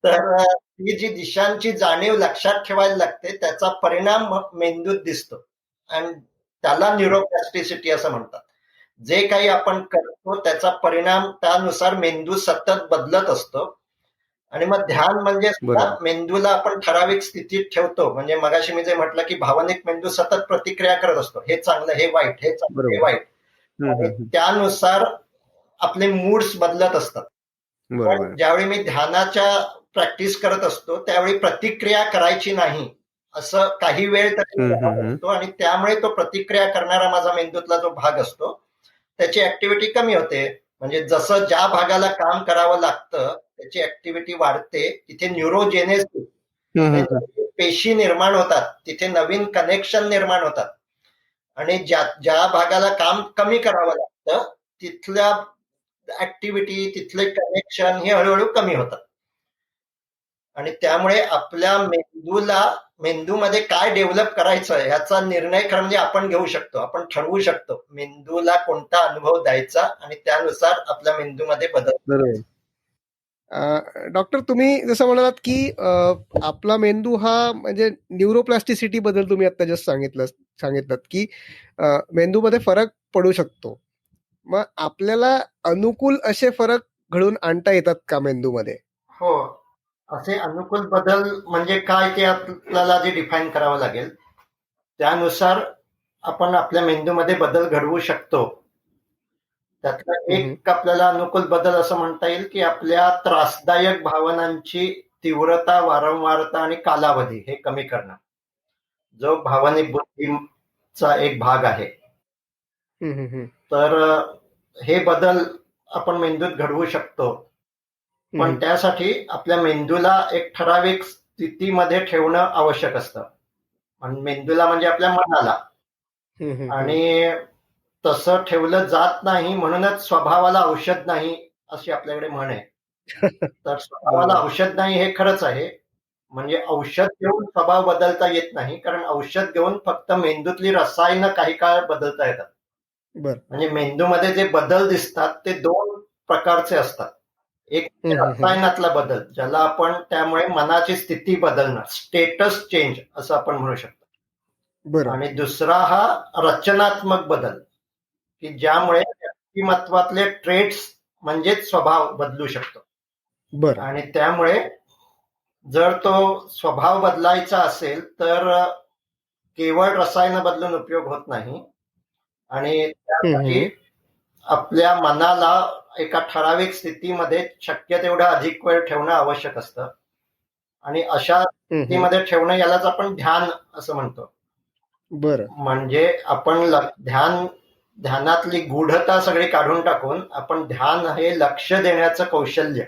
तर ही जी दिशांची जाणीव लक्षात ठेवायला लागते त्याचा परिणाम मेंदूत दिसतो आणि त्याला न्यूरोप्लॅस्टिसिटी असं म्हणतात. जे काही आपण करतो त्याचा परिणाम त्यानुसार मेंदू सतत बदलत असतो. आणि मग ध्यान म्हणजे मेंदूला आपण ठराविक स्थितीत ठेवतो. म्हणजे मगाशी मी जे म्हटलं की भावनिक मेंदू सतत प्रतिक्रिया करत असतो, हे चांगलं, हे वाईट, हे चांगलं, हे वाईट. त्यानुसार आपले मूड्स बदलत असतात. पण ज्यावेळी मी ध्यानाच्या प्रॅक्टिस करत असतो त्यावेळी प्रतिक्रिया करायची नाही असं काही वेळ तरी असतो आणि त्यामुळे तो प्रतिक्रिया करणारा माझा मेंदूतला जो भाग असतो त्याची ऍक्टिव्हिटी कमी होते. म्हणजे जसं ज्या भागाला काम करावं लागतं त्याची ऍक्टिव्हिटी वाढते, तिथे न्यूरोजेनेसिस पेशी निर्माण होतात, तिथे नवीन कनेक्शन निर्माण होतात. आणि ज्या भागाला काम कमी करावं लागतं तिथल्या ऍक्टिव्हिटी, तिथले कनेक्शन हे हळूहळू कमी होतात. आणि त्यामुळे आपल्या मेंदूमध्ये काय डेव्हलप करायचं ह्याचा निर्णय खरं म्हणजे आपण घेऊ शकतो, आपण ठरवू शकतो मेंदूला कोणता अनुभव द्यायचा आणि त्यानुसार आपल्या मेंदूमध्ये बदल. डॉक्टर, तुम्ही जसं म्हणालात की आपला मेंदू हा म्हणजे न्यूरोप्लास्टिसिटी बद्दल तुम्ही आता जस्ट सांगितलं की मेंदूमध्ये फरक पडू शकतो. मग आपल्याला अनुकूल असे फरक घडून आणता येतात का मेंदूमध्ये? हो, असे अनुकूल बदल म्हणजे काय ते आपल्याला जे डिफाईन करावं लागेल. त्यानुसार आपण आपल्या मेंदूमध्ये बदल घडवू शकतो. त्यातला एक आपल्याला अनुकूल बदल असं म्हणता येईल की आपल्या त्रासदायक भावनांची तीव्रता, वारंवारता आणि कालावधी हे कमी करणं, जो भावनिक बुद्धीचा एक भाग आहे. तर हे बदल आपण मेंदूत घडवू शकतो. पण त्यासाठी आपल्या मेंदूला एक ठराविक स्थितीमध्ये ठेवणं आवश्यक असतं. मेंदूला म्हणजे आपल्या मनाला. आणि तसं ठेवलं जात नाही, म्हणूनच स्वभावाला औषध नाही अशी आपल्याकडे म्हण आहे. तर स्वभावाला औषध नाही हे खरंच आहे. म्हणजे औषध घेऊन स्वभाव बदलता येत नाही, कारण औषध घेऊन फक्त मेंदूतली रसायनं काही काळ बदलता येतात. म्हणजे मेंदूमध्ये जे बदल दिसतात ते 2 प्रकारचे असतात. एक रसायनातला बदल, ज्याला आपण त्यामुळे मनाची स्थिती बदलणं, स्टेटस चेंज असं आपण म्हणू शकतो. आणि दुसरा हा रचनात्मक बदल, की ज्यामुळे व्यक्तिमत्वातले ट्रेट्स म्हणजेच स्वभाव बदलू शकतो. आणि त्यामुळे जर तो स्वभाव बदलायचा असेल तर केवळ रसायन बदलून उपयोग होत नाही. आणि त्यासाठी आपल्या मनाला एका ठराविक स्थितीमध्ये शक्य तेवढा अधिक वेळ ठेवणं आवश्यक असतं. आणि अशा स्थितीमध्ये ठेवणं यालाच आपण ध्यान असं म्हणतो. म्हणजे आपण ध्यान ध्यानातली गूढता सगळी काढून टाकून आपण ध्यान हे लक्ष देण्याचं कौशल्य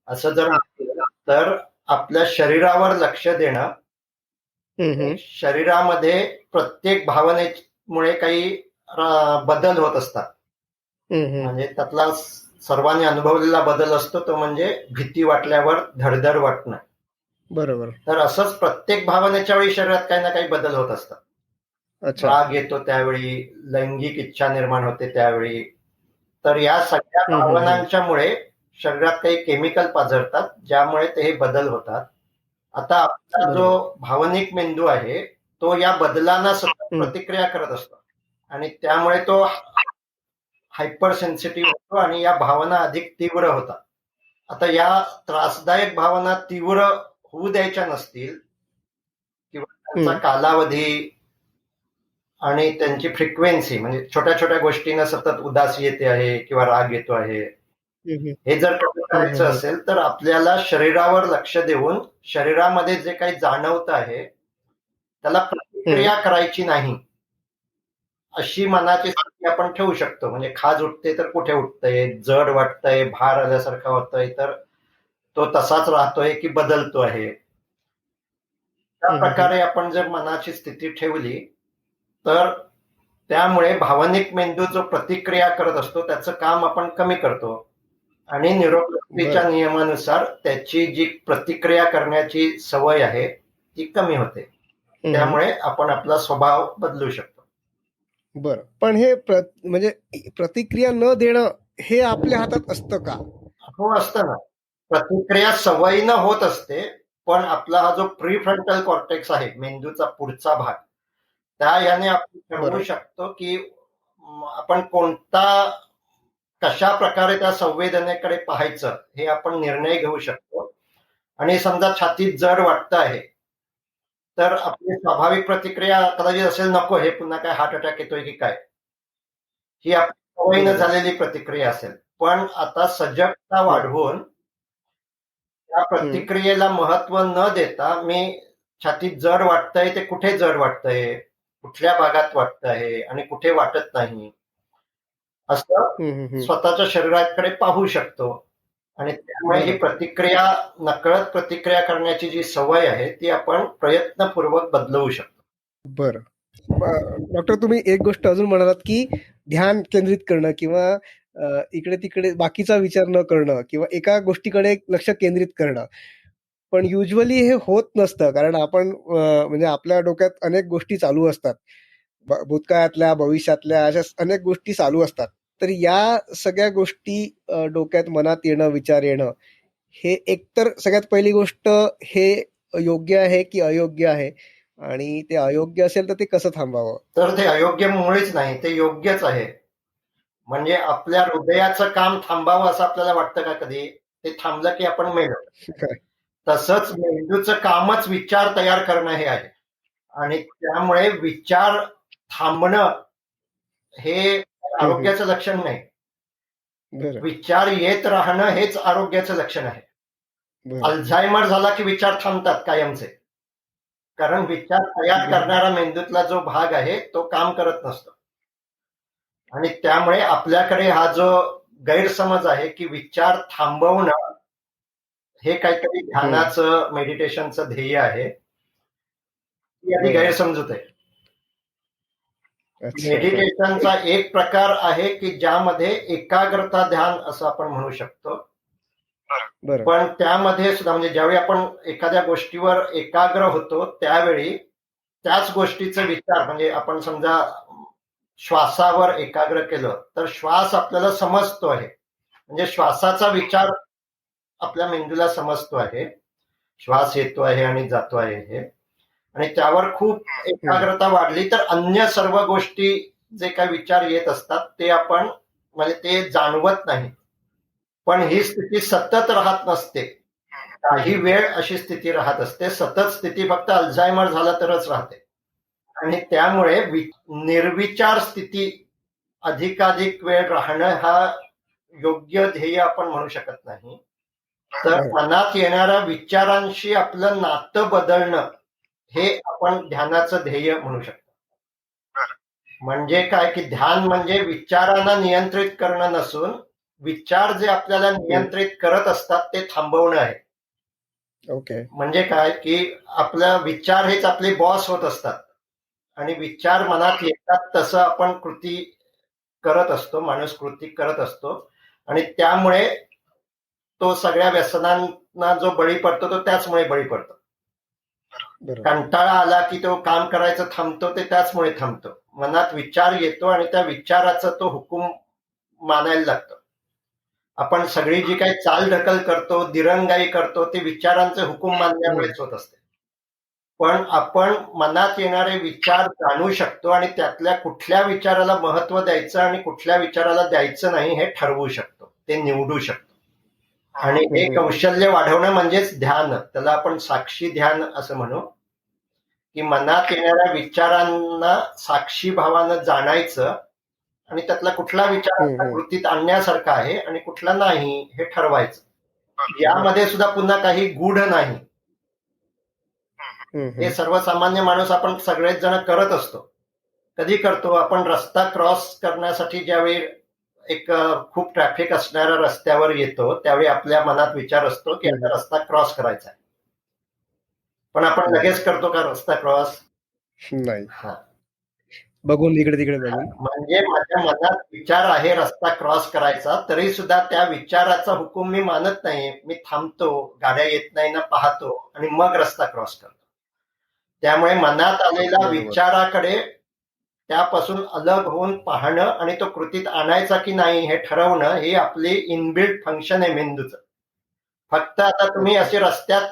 असं जर म्हटलं तर आपल्या शरीरावर लक्ष देणं, शरीरामध्ये प्रत्येक भावनेमुळे काही बदल होत असतात. म्हणजे त्यातला सर्वांनी अनुभवलेला बदल असतो तो म्हणजे भीती वाटल्यावर धडधड वाटणं. बरोबर. तर असंच प्रत्येक भावनेच्या वेळी शरीरात काही ना काही बदल होत असतात. अच्छा. राग येतो त्यावेळी, लैंगिक इच्छा निर्माण होते त्यावेळी. तर या सगळ्या भावनांच्यामुळे शरीरात काही केमिकल पाझरतात ज्यामुळे ते हे बदल होतात. आता आपला जो भावनिक मेंदू आहे तो या बदलांना सतत प्रतिक्रिया करत असतो आणि त्यामुळे तो हायपर सेन्सिटिव्ह होतो आणि या भावना अधिक तीव्र होतात. आता या त्रासदायक भावना तीव्र होऊ द्यायच्या नसतील किंवा त्यांचा कालावधी आणि त्यांची फ्रिक्वेन्सी, म्हणजे छोट्या छोट्या गोष्टींना सतत उदासी येते आहे किंवा राग येतो आहे, हे जर कमी करायचं असेल तर आपल्याला शरीरावर लक्ष देऊन शरीरामध्ये जे काही जाणवत आहे त्याला प्रतिक्रिया करायची नाही अशी मनाची स्थिती आपण ठेवू शकतो. म्हणजे खाज उठते तर कुठे उठतंय, जड वाटतंय, भार आल्यासारखं होतंय तर तो तसाच राहतोय की बदलतो आहे. त्या प्रकारे आपण जर मनाची स्थिती ठेवली तर त्यामुळे भावनिक मेंदू जो प्रतिक्रिया करत असतो त्याचं काम आपण कमी करतो आणि न्यूरोप्लास्टिकच्या नियमानुसार त्याची जी प्रतिक्रिया करण्याची सवय आहे ती कमी होते. त्यामुळे आपण आपला स्वभाव बदलू शकतो. बरं, पण हे म्हणजे प्रतिक्रिया न देणं हे आपल्या हातात असतं का? हो, असतं ना. प्रतिक्रिया सवयीनं होत असते, पण आपला हा जो प्रीफ्रंटल कॉर्टेक्स आहे, मेंदूचा पुढचा भाग, त्या याने आपण ठरवू शकतो की आपण कशा प्रकारे त्या संवेदनेकडे पाहायचं हे आपण निर्णय घेऊ शकतो. आणि समजा छातीत जड वाटतं आहे तर आपली स्वाभाविक प्रतिक्रिया कदाचित असेल, नको हे पुन्हा काय हार्ट अटॅक येतोय की काय, ही आपली सवयीनं झालेली प्रतिक्रिया असेल. पण आता सजगता वाढवून त्या प्रतिक्रियेला महत्व न देता मी छातीत जड वाटतंय ते कुठे जड वाटतंय, कुठल्या भागात वाटतंय आणि कुठे वाटत नाही असं स्वतःच्या शरीराकडे पाहू शकतो. आणि त्यामुळे ही प्रतिक्रिया, नकळत प्रतिक्रिया करण्याची जी सवय आहे ती आपण प्रयत्नपूर्वक बदलवू शकतो. बरं डॉक्टर, तुम्ही एक गोष्ट अजून म्हणालात की ध्यान केंद्रित करणं किंवा इकडे तिकडे बाकीचा विचार न करणं किंवा एका गोष्टीकडे लक्ष केंद्रित करणं, पण युजली हे होत नसतं कारण आपण म्हणजे आपल्या डोक्यात अनेक गोष्टी चालू असतात, भूतकाळातल्या भविष्यातल्या अशा अनेक गोष्टी चालू असतात. तर या सगळ्या गोष्टी डोक्यात मनात येणं, विचार येणं, हे एकतर सगळ्यात पहिली गोष्ट हे योग्य आहे की अयोग्य आहे, आणि ते अयोग्य असेल तर ते कसं थांबावं? तर ते अयोग्य मुळीच नाही, ते योग्यच आहे. म्हणजे आपल्या हृदयाचं काम थांबावं असं आपल्याला वाटतं का कधी? ते थांबलं की आपण मेलो. तसंच मेंदूचं कामच विचार तयार करणं हे आहे आणि त्यामुळे विचार थांबणं हे आरोग्याचं लक्षण नाही. विचार येत राहणं हेच आरोग्याचं लक्षण आहे. अल्झायमर झाला की विचार थांबतात कायमचे, कारण विचार तयार करणारा मेंदूतला जो भाग आहे तो काम करत नसतो. आणि त्यामुळे आपल्याकडे हा जो गैरसमज आहे की विचार थांबवणं हे काहीतरी ध्यानाचं, मेडिटेशनचं ध्येय आहे, ही आधी गैरसमजूत आहे. मेडिटेशनचा एक प्रकार आहे की ज्यामध्ये एकाग्रता ध्यान असं आपण म्हणू शकतो. पण त्यामध्ये सुद्धा म्हणजे ज्यावेळी आपण एखाद्या गोष्टीवर एकाग्र होतो त्यावेळी त्याच गोष्टीचा विचार, म्हणजे आपण समजा श्वासावर एकाग्र केलं तर श्वास आपल्याला समजतो आहे, म्हणजे श्वासाचा विचार आपल्या मेंदूला समजतो आहे, श्वास येतो आहे आणि जातो आहे हे, आणि त्यावर खूप एकाग्रता वाढली तर अन्य सर्व गोष्टी जे काही विचार येत असतात ते आपण म्हणजे ते जाणवत नाही. पण ही स्थिती सतत राहत नसते, काही वेळ अशी स्थिती राहत असते. सतत स्थिती फक्त अल्झायमर झाला तरच राहते आणि त्यामुळे निर्विचार स्थिती अधिकाधिक वेळ राहणं हा योग्य ध्येय आपण म्हणू शकत नाही. तर मनात येणाऱ्या विचारांशी आपलं नातं बदलणं हे आपण ध्यानाचं ध्येय म्हणू शकतो. म्हणजे काय की ध्यान म्हणजे विचारांना नियंत्रित करणं नसून विचार जे आपल्याला नियंत्रित करत असतात ते थांबवणं आहे. ओके. म्हणजे काय की आपला विचार हेच आपले बॉस होत असतात आणि विचार मनात येतात तसं आपण कृती करत असतो, माणूस कृती करत असतो आणि त्यामुळे तो सगळ्या व्यसनांना जो बळी पडतो तो त्याचमुळे बळी पडतो. बरोबर. कंटाळा आला की तो काम करायचं थांबतो, ते त्याचमुळे थांबतो. मनात विचार येतो आणि त्या विचाराचा तो हुकूम मानायला लागतो. आपण सगळी जी काही चालढकल करतो, दिरंगाई करतो, ते विचारांचे हुकूम मानल्यामुळेच होत असते. पण आपण मनात येणारे विचार जाणू शकतो आणि त्यातल्या कुठल्या विचाराला महत्व द्यायचं आणि कुठल्या विचाराला द्यायचं नाही हे ठरवू शकतो, ते निवडू शकतो. आणि हे कौशल्य वाढवणं म्हणजेच ध्यान. त्याला आपण साक्षी ध्यान असं म्हणू, की मनात येणाऱ्या विचारांना साक्षी भावानं जाणायचं आणि त्यातला कुठला विचार कृतीत आणण्यासारखा आहे आणि कुठला नाही हे ठरवायचं. यामध्ये सुद्धा पुन्हा काही गूढ नाही. हे सर्वसामान्य माणूस आपण सगळेच जण करत असतो. कधी करतो आपण रस्ता क्रॉस करण्यासाठी ज्यावेळी एक खूप ट्रॅफिक असणाऱ्या रस्त्यावर येतो त्यावेळी आपल्या मनात विचार असतो की आता रस्ता क्रॉस करायचा आहे. पण आपण लगेच करतो का रस्ता क्रॉस? नाही. हा. बघून इकडे तिकडे बघून. म्हणजे माझ्या मनात विचार आहे रस्ता क्रॉस करायचा, तरी सुद्धा त्या विचाराचा हुकूम मी मानत नाही. मी थांबतो, गाड्या येत नाही ना पाहतो आणि मग रस्ता क्रॉस करतो. त्यामुळे मनात आलेला विचाराकडे त्यापासून अलग होऊन पाहणं आणि तो कृतीत आणायचा की नाही हे ठरवणं हे आपली इनबिल्ट फंक्शन आहे मेंदूचं. फक्त आता तुम्ही अशी रस्त्यात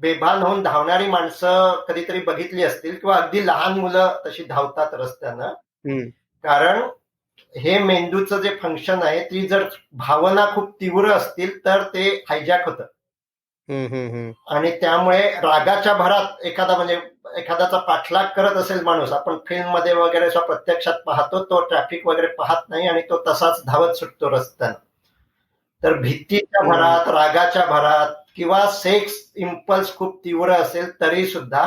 बेभान होऊन धावणारी माणसं कधीतरी बघितली असतील किंवा अगदी लहान मुलं तशी धावतात रस्त्यानं. कारण हे मेंदूचं जे फंक्शन आहे ती जर भावना खूप तीव्र असतील तर ते हायजॅक होतं. आणि त्यामुळे रागाच्या भरात एखाद्याचा पाठलाग करत असेल माणूस, आपण फिल्ममध्ये वगैरे प्रत्यक्षात पाहतो, तो ट्रॅफिक वगैरे पाहत नाही आणि तो तसाच धावत सुटतो रस्त्यानं. तर भीतीच्या भरात, रागाच्या भरात किंवा सेक्स इम्पल्स खूप तीव्र असेल तरी सुद्धा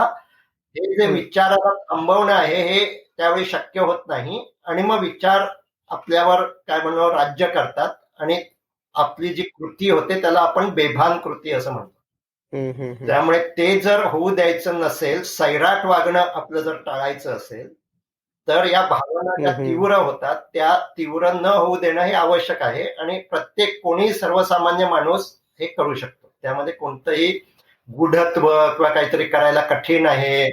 हे जे विचाराला थांबवणं आहे हे त्यावेळी शक्य होत नाही आणि मग विचार आपल्यावर काय म्हणू राज्य करतात आणि आपली जी कृती होते त्याला आपण बेभान कृती असं म्हणतो. त्यामुळे ते जर होऊ द्यायचं नसेल, सैराट वागणं आपलं जर टाळायचं असेल तर या भावना ज्या तीव्र होतात त्या तीव्र न होऊ देणं हे आवश्यक आहे आणि प्रत्येक कोणी सर्वसामान्य माणूस हे करू शकतो. त्यामध्ये कोणतंही गूढत्व किंवा काहीतरी करायला कठीण आहे,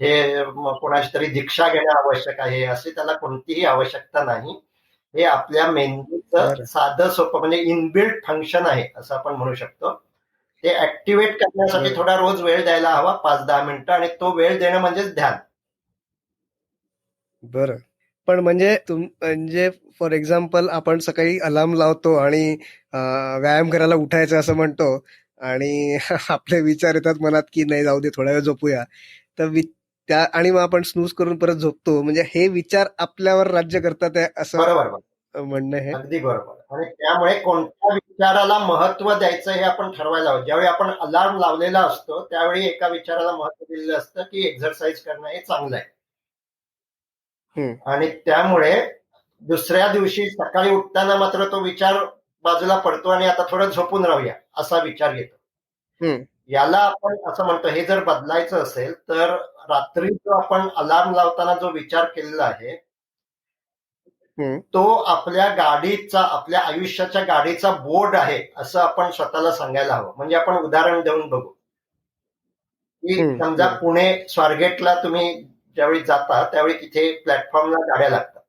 हे कोणाची तरी दीक्षा घेणं आवश्यक आहे अशी त्याला कोणतीही आवश्यकता नाही. हे आपल्या मेंदूचं साधं सोपं म्हणजे इनबिल्ट फंक्शन आहे असं आपण म्हणू शकतो. ते ऍक्टिव्हेट करण्यासाठी थोडा रोज वेळ द्यायला हवा, 5-10 मिनिटं, आणि तो वेळ देणं म्हणजेच ध्यान. बरं. पण म्हणजे फॉर एक्झाम्पल आपण सकाळी अलार्म लावतो आणि व्यायाम करायला उठायचं असं म्हणतो आणि आपले विचार येतात मनात की नाही जाऊ दे थोडा वेळ झोपूया, तर आणि मग आपण स्नूज करून परत झोपतो. म्हणजे हे विचार आपल्यावर राज्य करतात असं बरोबर म्हणणं आहे. अगदी बरोबर. आणि त्यामुळे कोणत्या विचाराला महत्व द्यायचं हे आपण ठरवायला हवं. ज्यावेळी आपण अलार्म लावलेला असतो त्यावेळी एका विचाराला महत्व दिलेलं असतं की एक्झरसाईज करणं हे चांगलं आहे. आणि त्यामुळे दुसऱ्या दिवशी सकाळी उठताना मात्र तो विचार बाजूला पडतो आणि आता थोडं झोपून राहूया असा विचार येतो. याला आपण असं म्हणतो, हे जर बदलायचं असेल तर रात्री जो आपण अलार्म लावताना जो विचार केलेला आहे तो आपल्या गाडीचा, आपल्या आयुष्याच्या गाडीचा बोर्ड आहे असं आपण स्वतःला सांगायला हवं. म्हणजे आपण उदाहरण देऊन बघू की समजा पुणे स्वारगेटला तुम्ही ज्यावेळी जाता त्यावेळी तिथे प्लॅटफॉर्मला गाड्या लागतात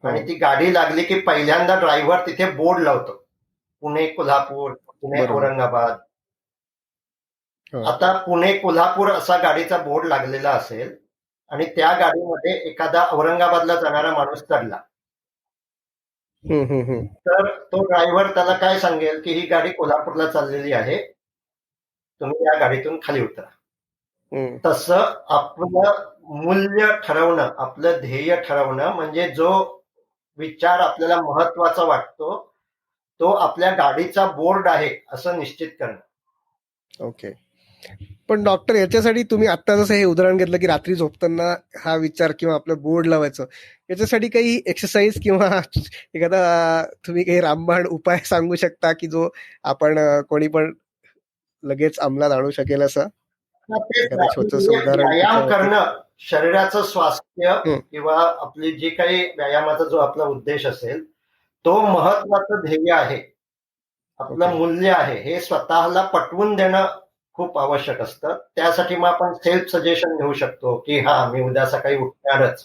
आणि ती गाडी लागली की पहिल्यांदा ड्रायव्हर तिथे बोर्ड लावतो, पुणे कोल्हापूर, पुणे औरंगाबाद. आता पुणे कोल्हापूर असा गाडीचा बोर्ड लागलेला असेल आणि त्या गाडीमध्ये एखादा औरंगाबादला जाणारा माणूस चढला तर तो ड्रायव्हर त्याला काय सांगेल की ही गाडी कोल्हापूरला चाललेली आहे, तुम्ही या गाडीतून खाली उतरा. तसं आपलं मूल्य ठरवणं, आपलं ध्येय ठरवणं म्हणजे जो विचार आपल्याला महत्वाचा वाटतो तो आपल्या गाडीचा बोर्ड आहे असं निश्चित करणं. ओके. पण डॉक्टर याच्यासाठी तुम्ही आत्ता जसं हे उदाहरण घेतलं की रात्री झोपताना हा विचार किंवा आपलं बोर्ड लावायचं, याच्यासाठी काही एक्सरसाइज किंवा एखादा तुम्ही काही रामबाण उपाय सांगू शकता की जो आपण कोणी पण लगेच अंमलात आणू शकेल असं तेच एखादं ना, छोटंसं म्हणजे उदाहरण व्यायाम त्याच्यावरती? करणं, शरीराचं स्वास्थ्य हं, किंवा आपली जी काही व्यायामाचा जो आपला उद्देश असेल, तो महत्वाचं ध्येय आहे, ओके. आपलं मूल्य आहे, हे स्वतःला पटवून देणं खूप आवश्यक असतं. त्यासाठी मग आपण सेल्फ सजेशन घेऊ शकतो, की हा मी उद्या सकाळी उठणारच.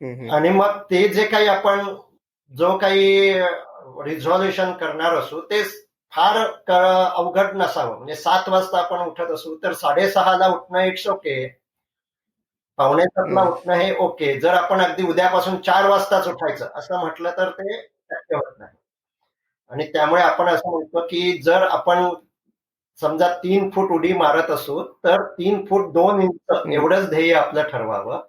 हं, हं. आणि मग ते जे काही आपण जो काही रिझॉल्युशन करणार असू ते फार अवघड नसावं. म्हणजे 7 वाजता आपण उठत असू तर 6:30ला उठणं इट्स ओके, 6:45ला हं, उठणं हे ओके. जर आपण अगदी उद्यापासून 4 वाजताच उठायचं असं म्हटलं तर ते शक्य होत नाही. आणि त्यामुळे आपण असं म्हणतो की जर आपण समजा 3 फूट उडी मारत असू तर 3 फूट 2 इंच हं. एवढंच ध्येय आपलं ठरवावं.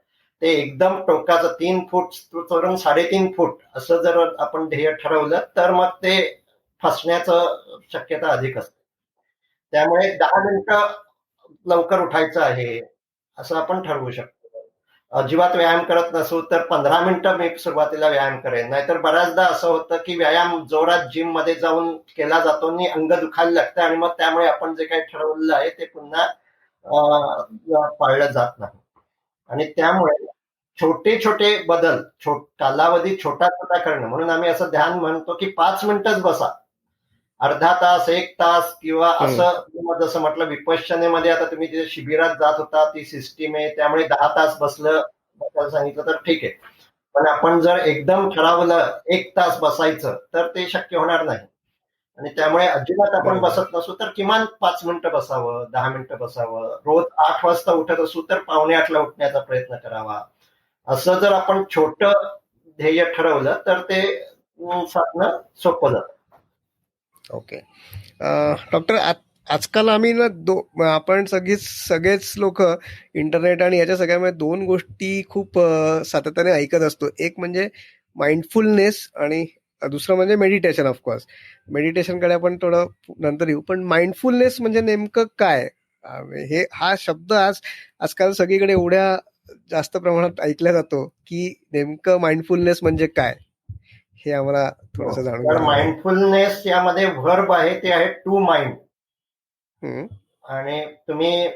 ते एकदम टोकाचं 3 फूट सोडून 3.5 फूट असं जर आपण ध्येय ठरवलं तर मग ते फसण्याचं शक्यता अधिक असते. त्यामुळे 10 मिनिटं लवकर उठायचं आहे असं आपण ठरवू शकतो. अजिबात व्यायाम करत नसू तर 15 मिनिटं मी सुरुवातीला व्यायाम करेन. नाहीतर बऱ्याचदा असं होतं की व्यायाम जोरात जिम मध्ये जाऊन केला जातो आणि अंग दुखायला लागतं आणि मग त्यामुळे आपण जे काही ठरवलेलं आहे ते पुन्हा पाळलं जात नाही. आणि त्यामुळे छोटे छोटे बदल कालावधी छोटा छोटा करणं, म्हणून आम्ही असं ध्यान म्हणतो की 5 मिनिटच बसा, अर्धा तास 1 तास किंवा हं. असं जसं म्हटलं विपश्यनेमध्ये आता तुम्ही तिथे शिबिरात जात होता, ती सिस्टीम आहे त्यामुळे 10 तास बसायला सांगितलं तर ठीक आहे. पण आपण जर एकदम ठरवलं 1 तास बसायचं तर ते शक्य होणार नाही. आणि त्यामुळे अजिबात आपण बरोबर. बसत नसू तर किमान 5 मिनिटं बसावं, 10 मिनिटं बसावं. रोज 8 वाजता उठत असू तर 7:45ला उठण्याचा प्रयत्न करावा. असं जर आपण छोटं ध्येय ठरवलं तर ते साधणं सोपं जातं. ओके. डॉक्टर आजकाल आम्ही ना आपण सगळेच लोक इंटरनेट आणि याच्या सगळ्यामध्ये दोन गोष्टी खूप सातत्याने ऐकत असतो. एक म्हणजे माइंडफुलनेस आणि दुसरं म्हणजे मेडिटेशन. ऑफकोर्स मेडिटेशनकडे आपण थोडं नंतर येऊ, पण माइंडफुलनेस म्हणजे नेमकं काय? हा शब्द आजकाल सगळीकडे एवढ्या जास्त प्रमाणात ऐकला जातो की नेमकं माइंडफुलनेस म्हणजे काय हे आम्हाला हो. थोडंसं जाणून तर घ्यायला आवडेल. माइंडफुलनेस यामध्ये व्हर्ब आहे ते आहे टू माइंड. हम्म. आणि तुम्ही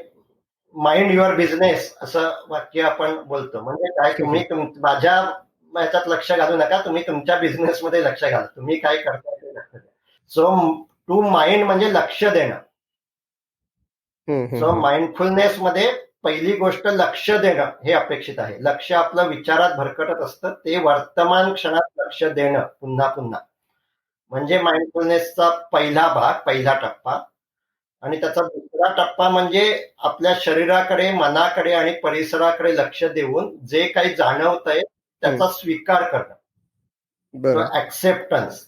माइंड युअर बिझनेस असं वाक्य आपण बोलतो. म्हणजे काय, तुम्ही माझ्या ह्याच्यात लक्ष घालू नका, तुम्ही तुमच्या बिझनेसमध्ये लक्ष घाला, तुम्ही काय करताय ते लक्ष द्या. सो टू माइंड म्हणजे लक्ष देणं. हम्म, हम्म, सो हम्म. माइंडफुलनेस मध्ये पहिली गोष्ट लक्ष देणं हे अपेक्षित आहे. लक्ष आपलं विचारात भरकटत असतं, ते वर्तमान क्षणात लक्ष देणं पुन्हा पुन्हा म्हणजे माइंडफुलनेसचा पहिला भाग, पहिला टप्पा. आणि त्याचा दुसरा टप्पा म्हणजे आपल्या शरीराकडे, मनाकडे आणि परिसराकडे लक्ष देऊन जे काही जाणवतंय हम्म. त्याचा स्वीकार करणं. सो बरं. ऍक्सेप्टन्स.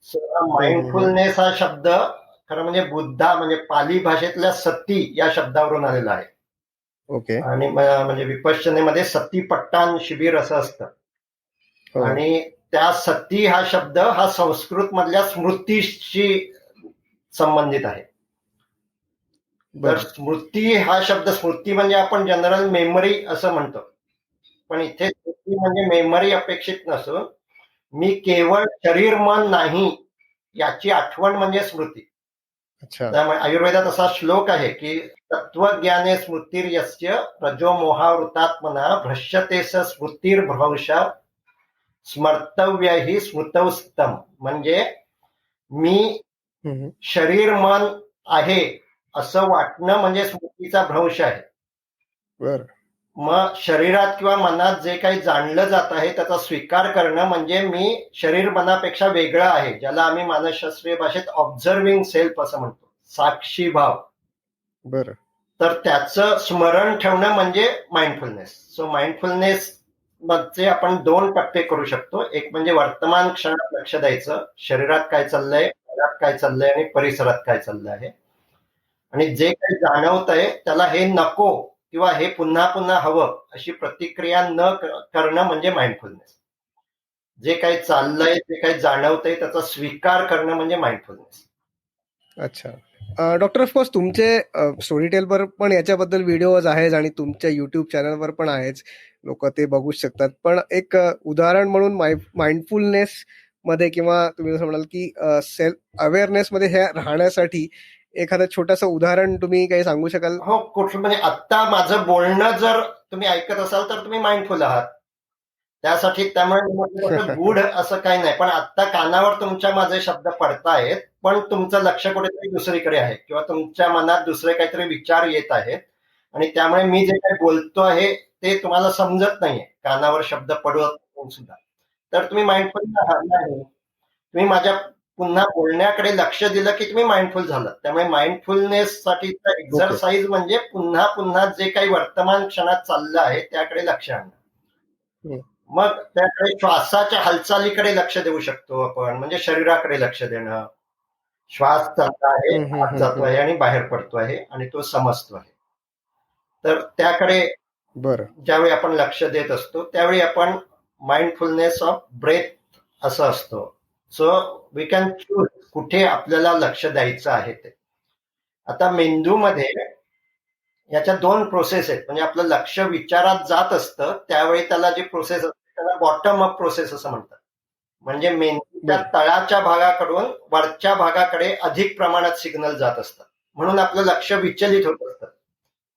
सो हम्म, हम्म, हम्म. माइंडफुलनेस हा शब्द खरं म्हणजे बुद्धा म्हणजे पाली भाषेतल्या सती या शब्दावरून आलेला आहे. ओके. आणि म्हणजे विपश्यनेमध्ये सतीपट्टान शिबिर असं असतं. हो. आणि त्या सती हा शब्द हा संस्कृत मधल्या स्मृतीशी संबंधित आहे. तर बरं. स्मृती हा शब्द, स्मृती म्हणजे आपण जनरल मेमरी असं म्हणतो, पण इथे स्मृती म्हणजे मेमरी अपेक्षित नसून मी केवळ शरीर मन नाही याची आठवण म्हणजे स्मृती. अच्छा. त्यामुळे आयुर्वेदात असा श्लोक आहे की तत्वज्ञाने स्मृतिर्यस्य रजो मोहावृतात्मना भ्रश्यते स स्मृतिर्भ्रंशा स्मर्तव्य ही स्मृतौस्तम. म्हणजे मी हम्म. शरीर मन आहे असं वाटणं म्हणजे स्मृतीचा भ्रंश आहे. बरं. मग शरीरात किंवा मनात जे काही जाणलं जात आहे त्याचा स्वीकार करणं म्हणजे मी शरीर मनापेक्षा वेगळं आहे, ज्याला आम्ही मानसशास्त्रीय भाषेत ऑब्झर्विंग सेल्फ असं म्हणतो, साक्षी भाव. बरं. तर त्याचं स्मरण ठेवणं म्हणजे माइंडफुलनेस. सो माइंडफुलनेस मध्ये आपण 2 टप्पे करू शकतो. एक म्हणजे वर्तमान क्षणात लक्ष द्यायचं, शरीरात काय चाललंय, मनात काय चाललंय आणि परिसरात काय चाललं आहे. आणि जे काही जाणवतंय त्याला हे नको किंवा हे पुन्हा पुन्हा हवं अशी प्रतिक्रिया न करणं म्हणजे माइंडफुलनेस. जे काही चाललंय, जे काही जाणवतंय त्याचा स्वीकार करणं म्हणजे माइंडफुलनेस. अच्छा. डॉक्टर ऑफकोर्स तुमचे स्टोरी टेलवर पण याच्याबद्दल व्हिडिओज आहेत आणि तुमच्या युट्यूब चॅनलवर पण आहेच, लोक ते बघू शकतात. पण एक उदाहरण म्हणून माइंडफुलनेस मध्ये किंवा तुम्ही जसं म्हणाल की सेल्फ अवेअरनेस मध्ये हे राहण्यासाठी एखादं छोटंसं उदाहरण तुम्ही काही सांगू शकाल? हो, कुठलं म्हणजे आत्ता माझं बोलणं जर तुम्ही ऐकत असाल तर तुम्ही माइंडफुल आहात. त्यासाठी त्यामुळे मी म्हटलं तसं गूढ असं काही नाही, पण आत्ता कानावर तुमच्या माझे शब्द पडतायत, पण तुमचं लक्ष कुठेतरी दुसरीकडे आहे किंवा तुमच्या मनात दुसरे काहीतरी विचार येत आहेत आणि त्यामुळे मी जे काही बोलतो आहे ते तुम्हाला समजत नाहीये, कानावर शब्द पडत सुद्धा. तर तुम्ही माइंडफुल आहात नाही. तुम्ही माझ्या पुन्हा बोलण्याकडे लक्ष दिलं की तुम्ही माइंडफुल झालात. त्यामुळे माइंडफुलनेस साठीचा एक्झरसाइज म्हणजे पुन्हा पुन्हा जे काही वर्तमान क्षणात चाललं आहे त्याकडे लक्ष आणणं. हम्म. मग त्याकडे श्वासाच्या हालचालीकडे लक्ष देऊ शकतो आपण, म्हणजे शरीराकडे लक्ष देणं. श्वास चालला आहे, आत जातो आहे आणि बाहेर पडतो आहे आणि तो समजतो आहे. तर त्याकडे बरं. ज्यावेळी आपण लक्ष देत असतो त्यावेळी आपण माइंडफुलनेस ऑफ ब्रेथ असं असतो. सो वी कॅन चूज कुठे आपल्याला लक्ष द्यायचं आहे ते. आता मेंदूमध्ये याच्या 2 प्रोसेस आहेत. म्हणजे आपलं लक्ष विचारात जात असतं त्यावेळी त्याला जी प्रोसेस असते त्याला बॉटम अप प्रोसेस असं म्हणतात. म्हणजे मेंदूच्या तळाच्या भागाकडून वरच्या भागाकडे अधिक प्रमाणात सिग्नल जात असतात, म्हणून आपलं लक्ष विचलित होत असतं.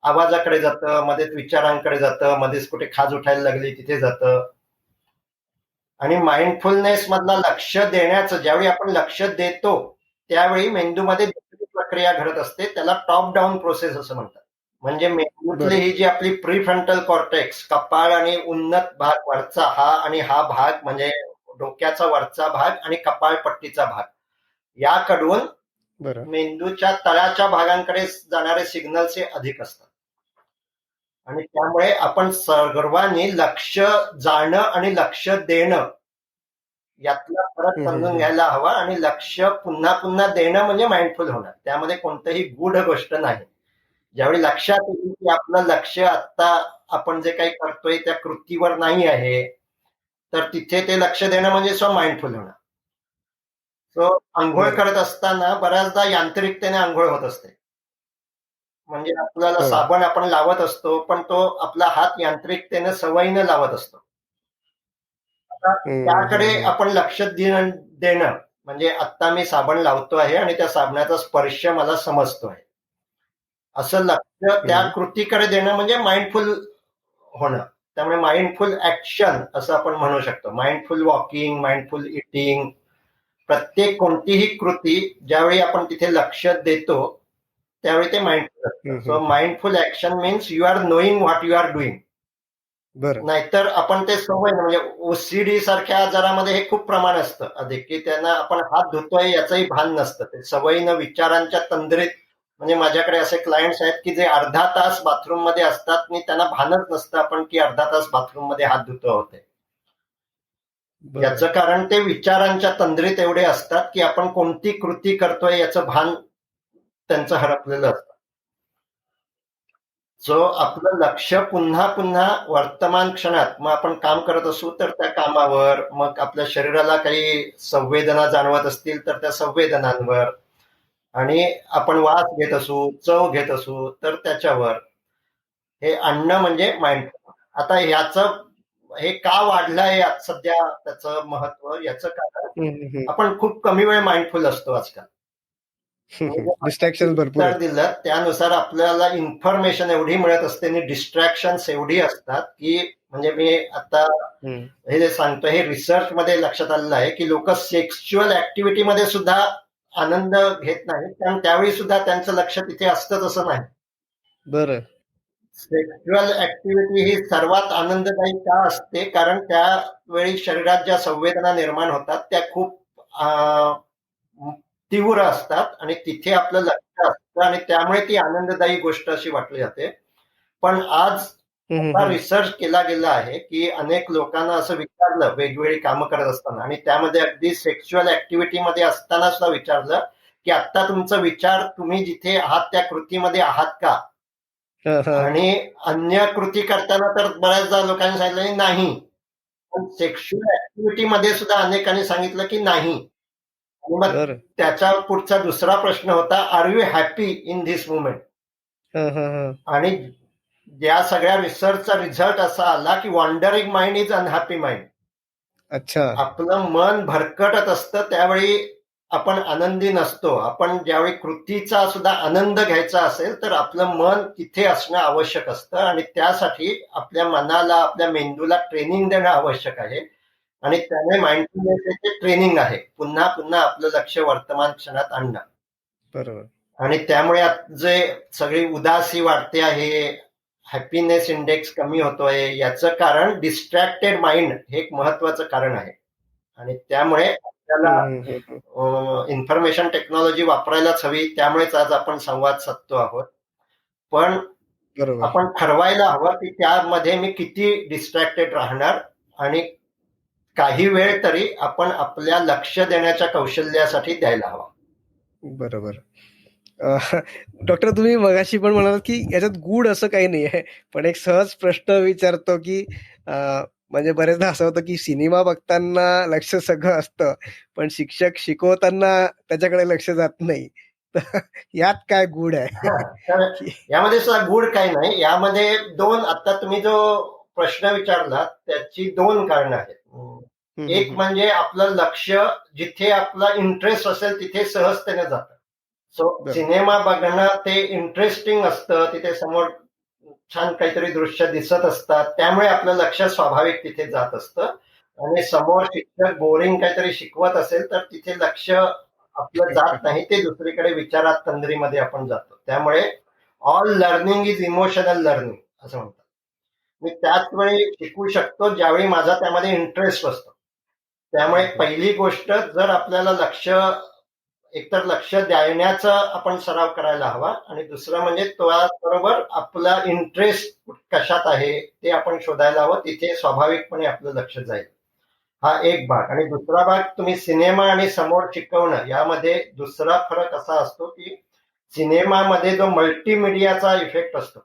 आवाजाकडे जातं, मध्येच विचारांकडे जातं, मध्येच कुठे खाज उठायला लागली तिथे जातं. आणि माइंडफुलनेस मधला लक्ष देण्याचं ज्यावेळी आपण लक्ष देतो त्यावेळी मेंदूमध्ये दुसरी प्रक्रिया घडत असते, त्याला टॉप डाऊन प्रोसेस असं म्हणतात. म्हणजे मेंदूतली ही जी आपली प्रीफ्रंटल कॉर्टेक्स, कपाळ आणि उन्नत भाग वरचा आणि हा भाग म्हणजे डोक्याचा वरचा भाग आणि कपाळपट्टीचा भाग, याकडून मेंदूच्या तळाच्या भागांकडे जाणारे सिग्नल्स हे अधिक असतात. आणि त्यामुळे आपण सर्वांनी लक्ष जाणं आणि लक्ष देणं यातला फरक समजून घ्यायला हवा. आणि लक्ष पुन्हा पुन्हा देणं म्हणजे माइंडफुल होणं, त्यामध्ये कोणतंही गूढ गोष्ट नाही. ज्यावेळी लक्षात येईल की आपलं लक्ष आता आपण जे काही करतोय त्या कृतीवर नाही आहे, तर तिथे ते लक्ष देणं म्हणजे माइंडफुल होणं. सो आंघोळ करत असताना बऱ्याचदा यांत्रिकतेने आंघोळ होत असते. म्हणजे आपल्याला साबण आपण लावत असतो पण तो आपला हात यांत्रिकतेने सवयीनं लावत असतो. आता त्याकडे आपण लक्ष देणं म्हणजे आता मी साबण लावतो आहे आणि त्या साबणाचा स्पर्श मला समजतो आहे असं लक्ष त्या कृतीकडे देणं म्हणजे माइंडफुल होणं. त्यामुळे माइंडफुल ऍक्शन असं आपण म्हणू शकतो. माइंडफुल वॉकिंग, माइंडफुल इटिंग, प्रत्येक कोणतीही कृती ज्यावेळी आपण तिथे लक्ष देतो त्यावेळी ते माइंडफुल असतं. So mindful action means you are knowing what you are doing. नाहीतर आपण ते सवय म्हणजे ओसीडी सारख्या आजारामध्ये हे खूप प्रमाण असतं अधिक, की त्यांना आपण हात धुतोय याचंही भान नसतं. ते सवयीनं विचारांच्या तंद्रीत, म्हणजे माझ्याकडे असे क्लायंट्स आहेत की जे अर्धा तास बाथरूम मध्ये असतात आणि त्यांना भानच नसतं आपण की अर्धा तास बाथरूम मध्ये हात धुतो होते. याचं कारण ते विचारांच्या तंद्रीत एवढे असतात की आपण कोणती कृती करतोय याचं भान त्यांचं हरपलेलं असतं. सो आपलं लक्ष पुन्हा पुन्हा वर्तमान क्षणात, मग आपण काम करत असू तर त्या कामावर, मग आपल्या शरीराला काही संवेदना जाणवत असतील तर त्या संवेदनांवर, आणि आपण वास घेत असू, चव घेत असू तर त्याच्यावर हे आणणं म्हणजे माइंडफुल. आता ह्याचं हे का वाढलंय सध्या त्याचं महत्व, याचं कारण आपण खूप कमी वेळ माइंडफुल असतो आजकाल. डिस्ट्रॅक्शन भरपूर दिलं त्यानुसार आपल्याला इन्फॉर्मेशन एवढी मिळत असते आणि डिस्ट्रॅक्शन्स एवढी असतात की म्हणजे मी आता हे जे सांगतो हे रिसर्च मध्ये लक्षात आलेलं आहे की लोक सेक्शुअल ऍक्टिव्हिटी मध्ये सुद्धा आनंद घेत नाहीत, कारण त्यावेळी सुद्धा त्यांचं लक्ष तिथे असतं असं नाही. बरं. सेक्शुअल ऍक्टिव्हिटी ही सर्वात आनंददायी का असते, कारण त्यावेळी शरीरात ज्या संवेदना निर्माण होतात त्या खूप तीव्र असतात आणि तिथे आपलं लक्ष असतं आणि त्यामुळे ती आनंददायी गोष्ट अशी वाटली जाते. पण आज रिसर्च केला गेला आहे की अनेक लोकांना असं विचारलं वेगवेगळी कामं करत असताना, आणि त्यामध्ये अगदी सेक्शुअल ऍक्टिव्हिटी मध्ये असताना सुद्धा विचारलं की आता तुमचा विचार तुम्ही जिथे आहात त्या कृतीमध्ये आहात का, आणि अन्य कृती करताना तर बऱ्याचदा लोकांनी सांगितलं नाही, पण सेक्शुअल ऍक्टिव्हिटी मध्ये सुद्धा अनेकांनी सांगितलं की नाही. आणि मग बरं. त्याच्या पुढचा दुसरा प्रश्न होता, are you happy in this moment? हं, हं, हं. आणि या सगळ्या रिसर्चचा रिझल्ट असा आला की wandering mind is unhappy mind. अच्छा. आपलं मन भरकटत असतं त्यावेळी आपण आनंदी नसतो. आपण ज्यावेळी कृतीचा सुद्धा आनंद घ्यायचा असेल तर आपलं मन तिथे असणं आवश्यक असतं आणि त्यासाठी आपल्या मनाला, आपल्या मेंदूला ट्रेनिंग देणं आवश्यक आहे. आणि त्याने माइंडफुलनेसचे ट्रेनिंग आहे. पुन्हा पुन्हा आपलं लक्ष वर्तमान क्षणात आणणं. बरोबर. आणि त्यामुळे जे सगळी उदासी वाढते आहे, हॅपीनेस इंडेक्स कमी होतोय, याचं कारण डिस्ट्रॅक्टेड माइंड हे एक महत्वाचं कारण आहे. आणि त्यामुळे आपल्याला हं, हं, हं, हं. इन्फॉर्मेशन टेक्नॉलॉजी वापरायलाच हवी. त्यामुळेच आज आपण संवाद साधतो आहोत. पण बरोबर. आपण ठरवायला हवं की त्यामध्ये मी किती डिस्ट्रॅक्टेड राहणार आणि काही वेळ तरी आपण आपल्या लक्ष देण्याच्या कौशल्यासाठी द्यायला हवा. बरोबर. अ, डॉक्टर तुम्ही मगाशी पण म्हणालात, की याच्यात गूढ असं काही नाहीये. पण एक सहज प्रश्न विचारतो, की अ, म्हणजे बरेचदा असं होतं, की सिनेमा बघताना लक्ष सगळं असतं, पण शिक्षक शिकवताना त्याच्याकडे लक्ष जात नाही. तर यात काय गूढ आहे? तर की यामध्ये सुद्धा गूढ काही नाही. यामध्ये दोन, आता तुम्ही जो प्रश्न विचारला त्याची दोन कारणं आहेत. हं, हं, एक हं. म्हणजे आपलं लक्ष जिथे आपला इंटरेस्ट असेल तिथे सहजतेने जातं. सो बरोबर. सिनेमा बघणं ते इंटरेस्टिंग असतं. तिथे समोर छान काहीतरी दृश्य दिसत असतात. त्यामुळे आपलं लक्ष स्वाभाविक तिथे जात असतं. आणि समोर शिक्षक बोरिंग काहीतरी शिकवत असेल तर तिथे लक्ष आपलं जात नाही. ते दुसरीकडे विचारात तंद्रीमध्ये आपण जातो. त्यामुळे all learning is emotional learning असं म्हणतात. मी त्याच वेळी शिकू शकतो ज्यावेळी माझा त्यामध्ये इंटरेस्ट असतो. त्यामुळे पहिली गोष्ट, जर आपल्याला एकतर लक्ष देण्याचा आपण सराव करायला हवा आणि दुसरं म्हणजे त्याबरोबर आपला इंटरेस्ट कशात आहे ते आपण शोधायला हवं. तिथे स्वाभाविकपणे आपलं लक्ष जाईल. हा एक भाग. आणि दुसरा भाग, तुम्ही सिनेमा आणि समोर शिकवणं यामध्ये दुसरा फरक असा असतो की सिनेमामध्ये जो मल्टीमीडियाचा इफेक्ट असतो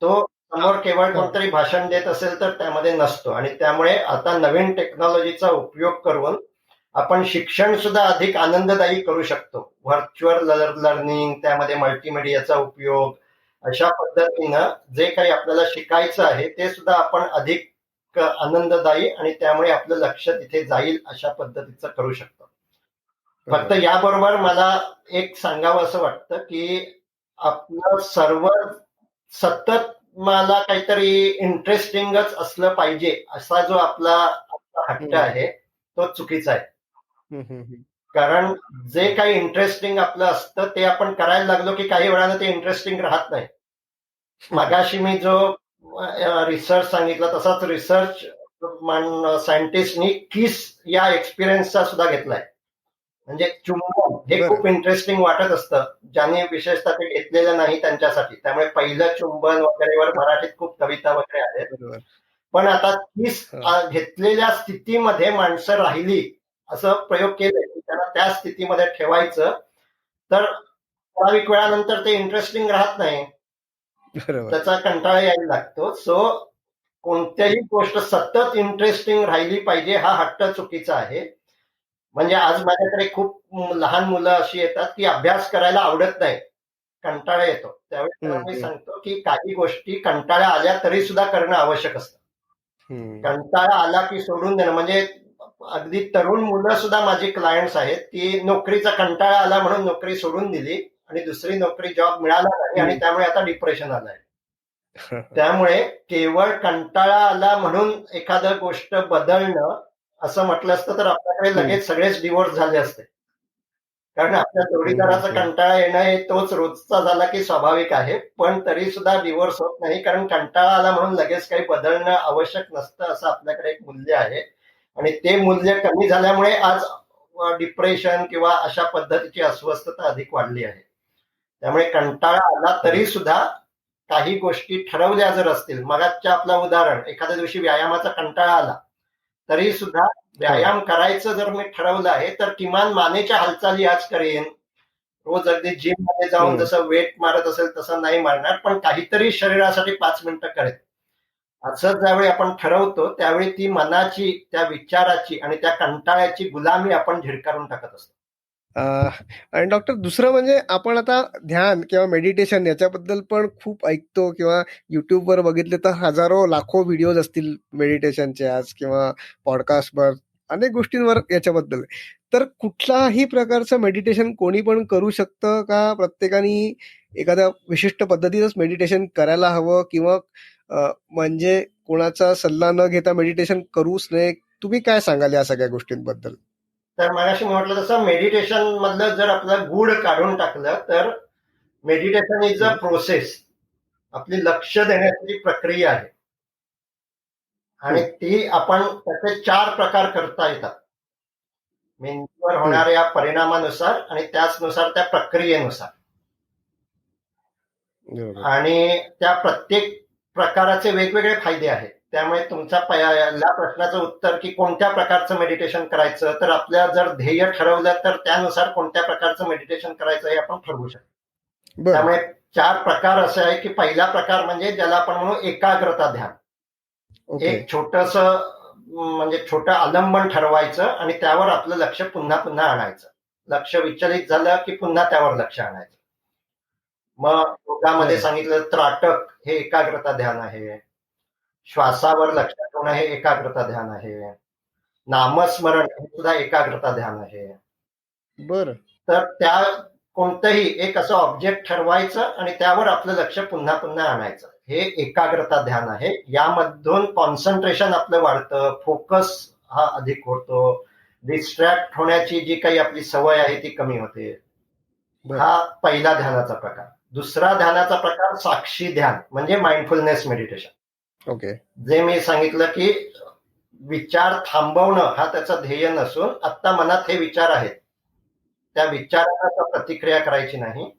तो समोर केवळ कोणतरी भाषण देत असेल तर त्यामध्ये नसतो. आणि त्यामुळे आता नवीन टेक्नॉलॉजीचा उपयोग करून आपण शिक्षण सुद्धा अधिक आनंददायी करू शकतो. व्हर्च्युअल लर्निंग, त्यामध्ये मल्टीमीडियाचा उपयोग, अशा पद्धतीनं जे काही आपल्याला शिकायचं आहे ते सुद्धा आपण अधिक आनंददायी आणि त्यामुळे आपलं लक्ष तिथे जाईल अशा पद्धतीचं करू शकतो. फक्त बरोबर. याबरोबर मला एक सांगावं असं वाटतं की आपलं सर्व सतत मला काहीतरी इंटरेस्टिंगच असलं पाहिजे असा जो आपला हट्ट हं. आहे तो चुकीचा आहे. हं, हं, हं. कारण जे काही इंटरेस्टिंग आपलं असतं ते आपण करायला लागलो की काही वेळानं ते इंटरेस्टिंग राहत नाही. मगाशी मी जो रिसर्च सांगितला तसाच रिसर्च सायंटिस्टनी किस या एक्सपिरियन्सचा सुद्धा घेतलाय. म्हणजे चुंबन हे बरं. खूप इंटरेस्टिंग वाटत असतं, ज्यांनी विशेषतः ते घेतलेलं नाही त्यांच्यासाठी. त्यामुळे पहिलं चुंबन वगैरेवर मराठीत खूप कविता वगैरे आहेत. बरोबर. पण आता किस हां. घेतलेल्या स्थितीमध्ये माणसं राहिली असं प्रयोग केले की त्यांना त्या स्थितीमध्ये ठेवायचं, तर ठराविक वेळानंतर ते इंटरेस्टिंग राहत नाही. बरोबर. त्याचा कंटाळा यायला लागतो. सो कोणत्याही गोष्ट सतत इंटरेस्टिंग राहिली पाहिजे हा हट्ट चुकीचा आहे. म्हणजे आज माझ्याकडे खूप लहान मुलं अशी येतात की अभ्यास करायला आवडत नाही, कंटाळा येतो. त्यावेळी हं, त्यांना मी हं. सांगतो की काही गोष्टी कंटाळा आल्या तरी सुद्धा करणं आवश्यक असतं. हं. कंटाळा आला की सोडून देणं. म्हणजे अगदी तरुण मुलं सुद्धा माझी क्लायंट्स आहेत की नोकरीचा कंटाळा आला म्हणून नोकरी सोडून दिली आणि दुसरी नोकरी जॉब मिळाला नाही आणि हं. त्यामुळे आता डिप्रेशन आलंय. त्यामुळे केवळ कंटाळा आला म्हणून एखादं गोष्ट बदलणं असं म्हटलं असतं तर आपल्याकडे हं. लगेच सगळेच डिवोर्स झाले असते. कारण आपल्या हं, हं, जोडीदाराचा हं. कंटाळा येणं हे तोच रोजचा झाला की स्वाभाविक आहे. पण तरी सुद्धा डिवोर्स होत नाही, कारण कंटाळा आला म्हणून लगेच काही बदलणं आवश्यक नसतं असं आपल्याकडे एक मूल्य आहे. आणि ते मूल्य कमी झाल्यामुळे आज डिप्रेशन किंवा अशा पद्धतीची अस्वस्थता अधिक वाढली आहे. त्यामुळे कंटाळा आला तरी सुद्धा काही गोष्टी ठरवल्या जर असतील, मगाच्या आपलं उदाहरण, एखाद्या दिवशी व्यायामाचा कंटाळा आला तरी सुद्धा हां. व्यायाम करायचं जर मी ठरवलं आहे तर किमान मानेच्या हालचाली आज करेन. रोज अगदी जिम मध्ये जाऊन हं. जसं वेट मारत असेल तसं नाही मारणार, पण काहीतरी शरीरासाठी 5 मिनिटं करेन. असं ज्यावेळी आपण ठरवतो त्यावेळी ती मनाची, त्या विचाराची आणि त्या कंटाळ्याची गुलामी आपण झिडकारून टाकत असतो. आणि डॉक्टर दुसरं म्हणजे आपण आता ध्यान किंवा मेडिटेशन याच्याबद्दल पण खूप ऐकतो किंवा युट्यूबवर बघितले तर हजारो लाखो व्हिडिओज असतील मेडिटेशनचे आज किंवा पॉडकास्टवर अनेक गोष्टींवर याच्याबद्दल. तर कुठलाही प्रकारचं मेडिटेशन कोणी पण करू शकतं का प्रत्येकाने एखाद्या विशिष्ट पद्धतीतच मेडिटेशन करायला हवं किंवा म्हणजे कोणाचा सल्ला न घेता मेडिटेशन करूच नये? तुम्ही काय सांगाल या सगळ्या गोष्टींबद्दल? तर मगाशी मी म्हटलं तसं मेडिटेशन मधलं जर आपलं गूढ काढून टाकलं तर मेडिटेशन इज अ प्रोसेस. आपली लक्ष देण्याची जी प्रक्रिया आहे आणि ती आपण त्याचे 4 प्रकार करता येतात. मेंदूवर होणाऱ्या परिणामानुसार आणि त्याचनुसार त्या प्रक्रियेनुसार. बरोबर. आणि त्या प्रत्येक प्रकाराचे वेगवेगळे फायदे आहेत. त्यामुळे तुमच्या पहिल्या प्रश्नाचं उत्तर की कोणत्या प्रकारचं मेडिटेशन करायचं, तर आपल्या जर ध्येय ठरवलं तर त्यानुसार कोणत्या प्रकारचं मेडिटेशन करायचं हे आपण ठरवू शकतो. बरं. त्यामुळे 4 प्रकार असे आहे की पहिला प्रकार म्हणजे ज्याला आपण म्हणू एकाग्रता ध्यान. ओके. एक छोटस म्हणजे छोटं आलंबन ठरवायचं आणि त्यावर आपलं लक्ष पुन्हा पुन्हा आणायचं. लक्ष विचलित झालं की पुन्हा त्यावर लक्ष आणायचं. मग योगामध्ये सांगितलं त्राटक हे एकाग्रता ध्यान आहे. श्वासावर लक्ष ठेवणं हे एकाग्रता ध्यान आहे. नामस्मरण हे सुद्धा एकाग्रता ध्यान आहे. बरं. तर त्या कोणतंही एक असं ऑब्जेक्ट ठरवायचं आणि त्यावर आपलं लक्ष पुन्हा पुन्हा आणायचं. हे एकाग्रता ध्यान आहे. यामधून कॉन्सन्ट्रेशन आपलं वाढतं, फोकस हा अधिक होतो, डिस्ट्रॅक्ट होण्याची जी काही आपली सवय आहे ती कमी होते. हा पहिला ध्यानाचा प्रकार. दुसरा ध्यानाचा प्रकार साक्षी ध्यान म्हणजे माइंडफुलनेस मेडिटेशन. ओके. जे मी सांगितलं की विचार थांबवणं हा त्याचा ध्येय नसून आत्ता मनात हे विचार आहेत, त्या विचाराला प्रतिक्रिया करायची नाही.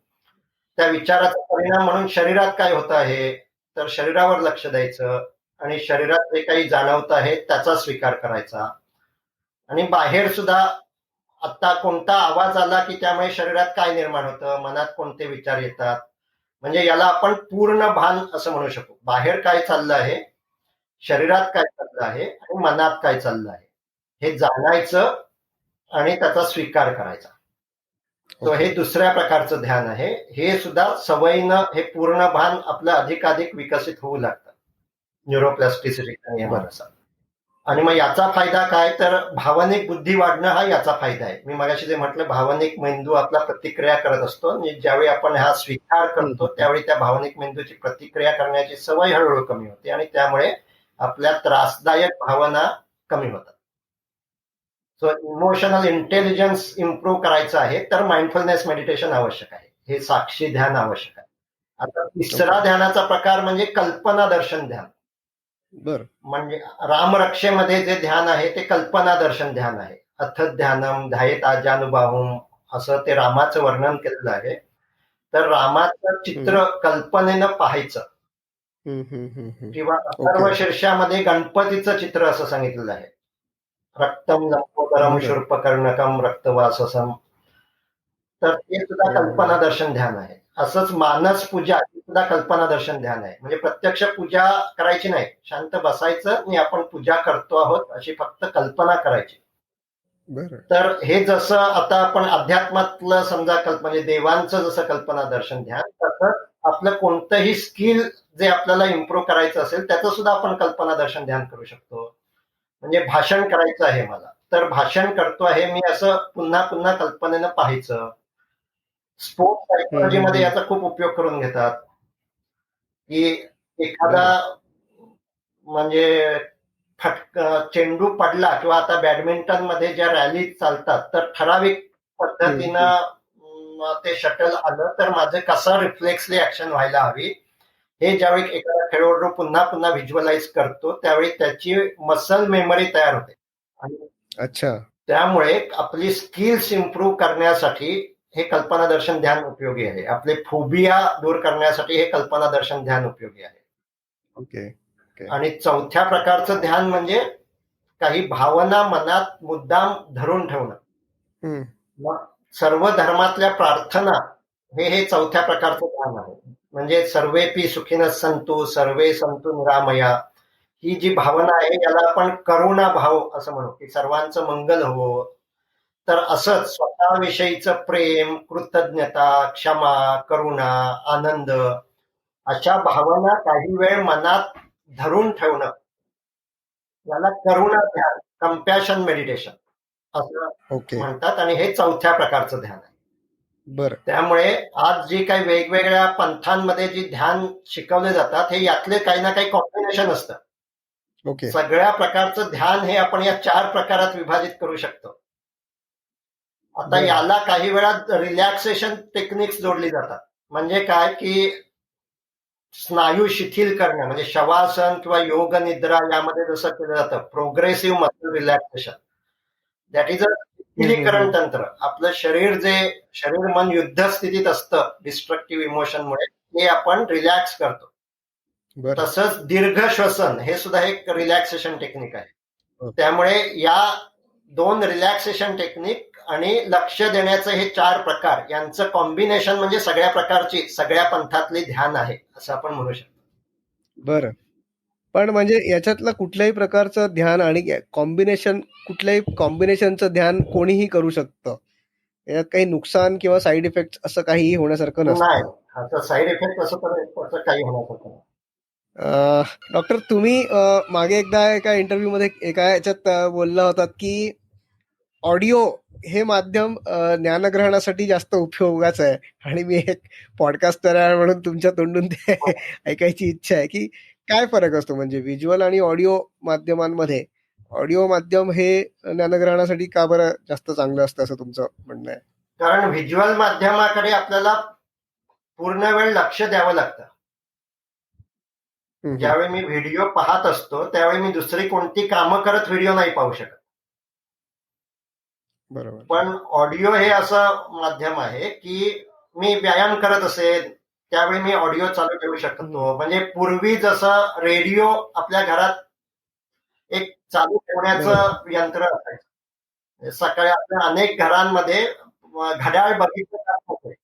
त्या विचाराचा परिणाम म्हणून शरीरात काय होत आहे तर शरीरावर लक्ष द्यायचं आणि शरीरात जे काही जाणवत आहे त्याचा स्वीकार करायचा. आणि बाहेर सुद्धा आता कोणता आवाज आला की त्यामुळे शरीरात काय निर्माण होतं, मनात कोणते विचार येतात, म्हणजे याला आपण पूर्ण भान असं म्हणू शकतो. बाहेर काय चाललं आहे, शरीरात काय चाललं आहे आणि मनात काय चाललं आहे हे जाणायचं आणि त्याचा स्वीकार करायचा. तो हे दुसऱ्या प्रकारचं ध्यान आहे. हे सुद्धा सवयीनं हे पूर्ण भान आपलं अधिकाधिक विकसित होऊ लागतं न्यूरोप्लास्टिसिटीच्या नियमानुसार. आणि मग याचा फायदा काय तर भावनिक बुद्धी वाढणं हा याचा फायदा आहे. मी मगाशी जे म्हटलं भावनिक मेंदू आपला प्रतिक्रिया करत असतो आणि ज्यावेळी आपण हा स्वीकार करतो त्यावेळी त्या भावनिक मेंदूची प्रतिक्रिया करण्याची सवय हळूहळू कमी होते आणि त्यामुळे आपल्या त्रासदायक भावना कमी होतात. सो इमोशनल इंटेलिजन्स इम्प्रूव्ह करायचं आहे तर माइंडफुलनेस मेडिटेशन आवश्यक आहे. हे साक्षी ध्यान आवश्यक आहे. आता तिसरा ध्यानाचा प्रकार म्हणजे कल्पना दर्शन ध्यान. बर. म्हणजे रामरक्षेमध्ये जे ध्यान आहे ते कल्पना दर्शन ध्यान आहे. अथ ध्यानम ध्यायेत आजानुबाहुम असं ते रामाचं वर्णन केलेलं आहे. तर रामाचं चित्र कल्पनेनं पाहायचं किंवा अथर्व शीर्षामध्ये गणपतीचं चित्र असं सांगितलेलं आहे. रक्तम लंबोदरम शूर्पकर्णकम रक्तवाससम. तर ते सुद्धा कल्पना दर्शन ध्यान आहे. असंच मानस पूजा ही सुद्धा कल्पना दर्शन ध्यान आहे. म्हणजे प्रत्यक्ष पूजा करायची नाही, शांत बसायचं आणि आपण पूजा करतो आहोत अशी फक्त कल्पना करायची. तर हे जसं आता आपण अध्यात्मातलं समजा म्हणजे देवांचं जसं कल्पना दर्शन ध्यान, तसं आपलं कोणतंही स्किल जे आपल्याला इम्प्रूव्ह करायचं असेल त्याचं सुद्धा आपण कल्पना दर्शन ध्यान करू शकतो. म्हणजे भाषण करायचं आहे मला, तर भाषण करतो आहे मी असं पुन्हा पुन्हा कल्पनेनं पाहायचं. स्पोर्ट्स सायकोलॉजीमध्ये याचा खूप उपयोग करून घेतात की एखादा म्हणजे चेंडू पडला किंवा आता बॅडमिंटन मध्ये ज्या रॅली चालतात तर ठराविक पद्धतीनं ते शटल आलं तर माझं कसं रिफ्लेक्सली ऍक्शन व्हायला हवी हे ज्यावेळी एखादा खेळाडू पुन्हा पुन्हा व्हिज्युअलाइज करतो त्यावेळी त्याची मसल मेमरी तयार होते. अच्छा. त्यामुळे आपली स्किल्स इम्प्रूव्ह करण्यासाठी हे कल्पना दर्शन ध्यान उपयोगी आहे. आपले फोबिया दूर करण्यासाठी हे कल्पना दर्शन ध्यान उपयोगी आहे. ओके. आणि चौथ्या प्रकारचं ध्यान म्हणजे काही भावना मनात मुद्दाम धरून ठेवणं. मग सर्व धर्मातल्या प्रार्थना हे चौथ्या प्रकारचं ध्यान आहे. म्हणजे सर्वेपी सुखिनः सन्तु सर्वे सन्तु निरामया ही जी भावना आहे याला आपण करुणा भाव असं म्हणू की सर्वांचं मंगल हो. तर असंच स्वतःविषयीचं प्रेम, कृतज्ञता, क्षमा, करुणा, आनंद अशा भावना काही वेळ मनात धरून ठेवणं, याला करुणा ध्यान, कंपॅशन मेडिटेशन असं ओके. म्हणतात आणि हे 4थ्या प्रकारचं ध्यान आहे. बरं. त्यामुळे आज जी काही वेगवेगळ्या पंथांमध्ये जी ध्यान शिकवले जातात, हे यातले काही ना काही कॉम्बिनेशन असतं. ओके. सगळ्या प्रकारचं ध्यान हे आपण या 4 प्रकारात विभाजित करू शकतो. आता बरं. याला काही वेळा रिलॅक्सेशन टेक्निक्स जोडली जातात. म्हणजे काय की स्नायू शिथिल करणं, म्हणजे शवासन किंवा योग निद्रा यामध्ये जसं केलं जातं progressive muscle relaxation, that is a शिथिलीकरण तंत्र. आपलं शरीर मन युद्ध स्थितीत असतं डिस्ट्रक्टिव्ह इमोशनमुळे, ते आपण रिलॅक्स करतो. बरं. तसंच दीर्घ श्वसन हे सुद्धा एक रिलॅक्सेशन टेक्निक आहे. ओके. त्यामुळे या 2 रिलॅक्सेशन टेक्निक आणि लक्ष देण्याचे हे 4 प्रकार यांचं कॉम्बिनेशन म्हणजे सगळ्या पंथातली ध्यान आहे असं आपण म्हणू शकतो. बरं. पण म्हणजे याच्यातलं कुठल्याही प्रकारचं ध्यान आणि कुठल्याही कॉम्बिनेशनचं ध्यान कोणीही करू शकतं. यात काही नुकसान किंवा साईड इफेक्ट असं काहीही होण्यासारखं नाही, नसतं. आता साईड इफेक्ट असं तर असं काही होण्यासारखं नाही. डॉक्टर तुम्ही मागे एकदा एका इंटरव्ह्यूमध्ये एका याच्यात बोलला होतात की ऑडिओ हे माध्यम ज्ञानग्रहणासाठी जास्त उपयोगाचं आहे आणि मी एक पॉडकास्टर आहे म्हणून तुमच्या तोंडून ते ऐकायची इच्छा आहे की काय फरक असतो म्हणजे व्हिज्युअल आणि ऑडिओ माध्यमांमध्ये. ऑडिओ माध्यम हे ज्ञानग्रहणासाठी का बरं जास्त चांगलं असतं असं तुमचं म्हणणं आहे? कारण व्हिज्युअल माध्यमाकडे आपल्याला पूर्ण वेळ लक्ष द्यावं लागतं. ज्यावेळी मी व्हिडिओ पाहत असतो त्यावेळी मी दुसरी कोणती कामं करत व्हिडिओ नाही पाहू शकत. बरोबर. पण ऑडिओ हे असं माध्यम आहे की मी व्यायाम करत असेल त्यावेळी मी ऑडिओ चालू ठेवू शकतो. म्हणजे पूर्वी जसं रेडिओ आपल्या घरात एक चालू ठेवण्याचं यंत्र असायचं. सकाळी आपल्या अनेक घरांमध्ये घड्याळ बघितलं जात होते.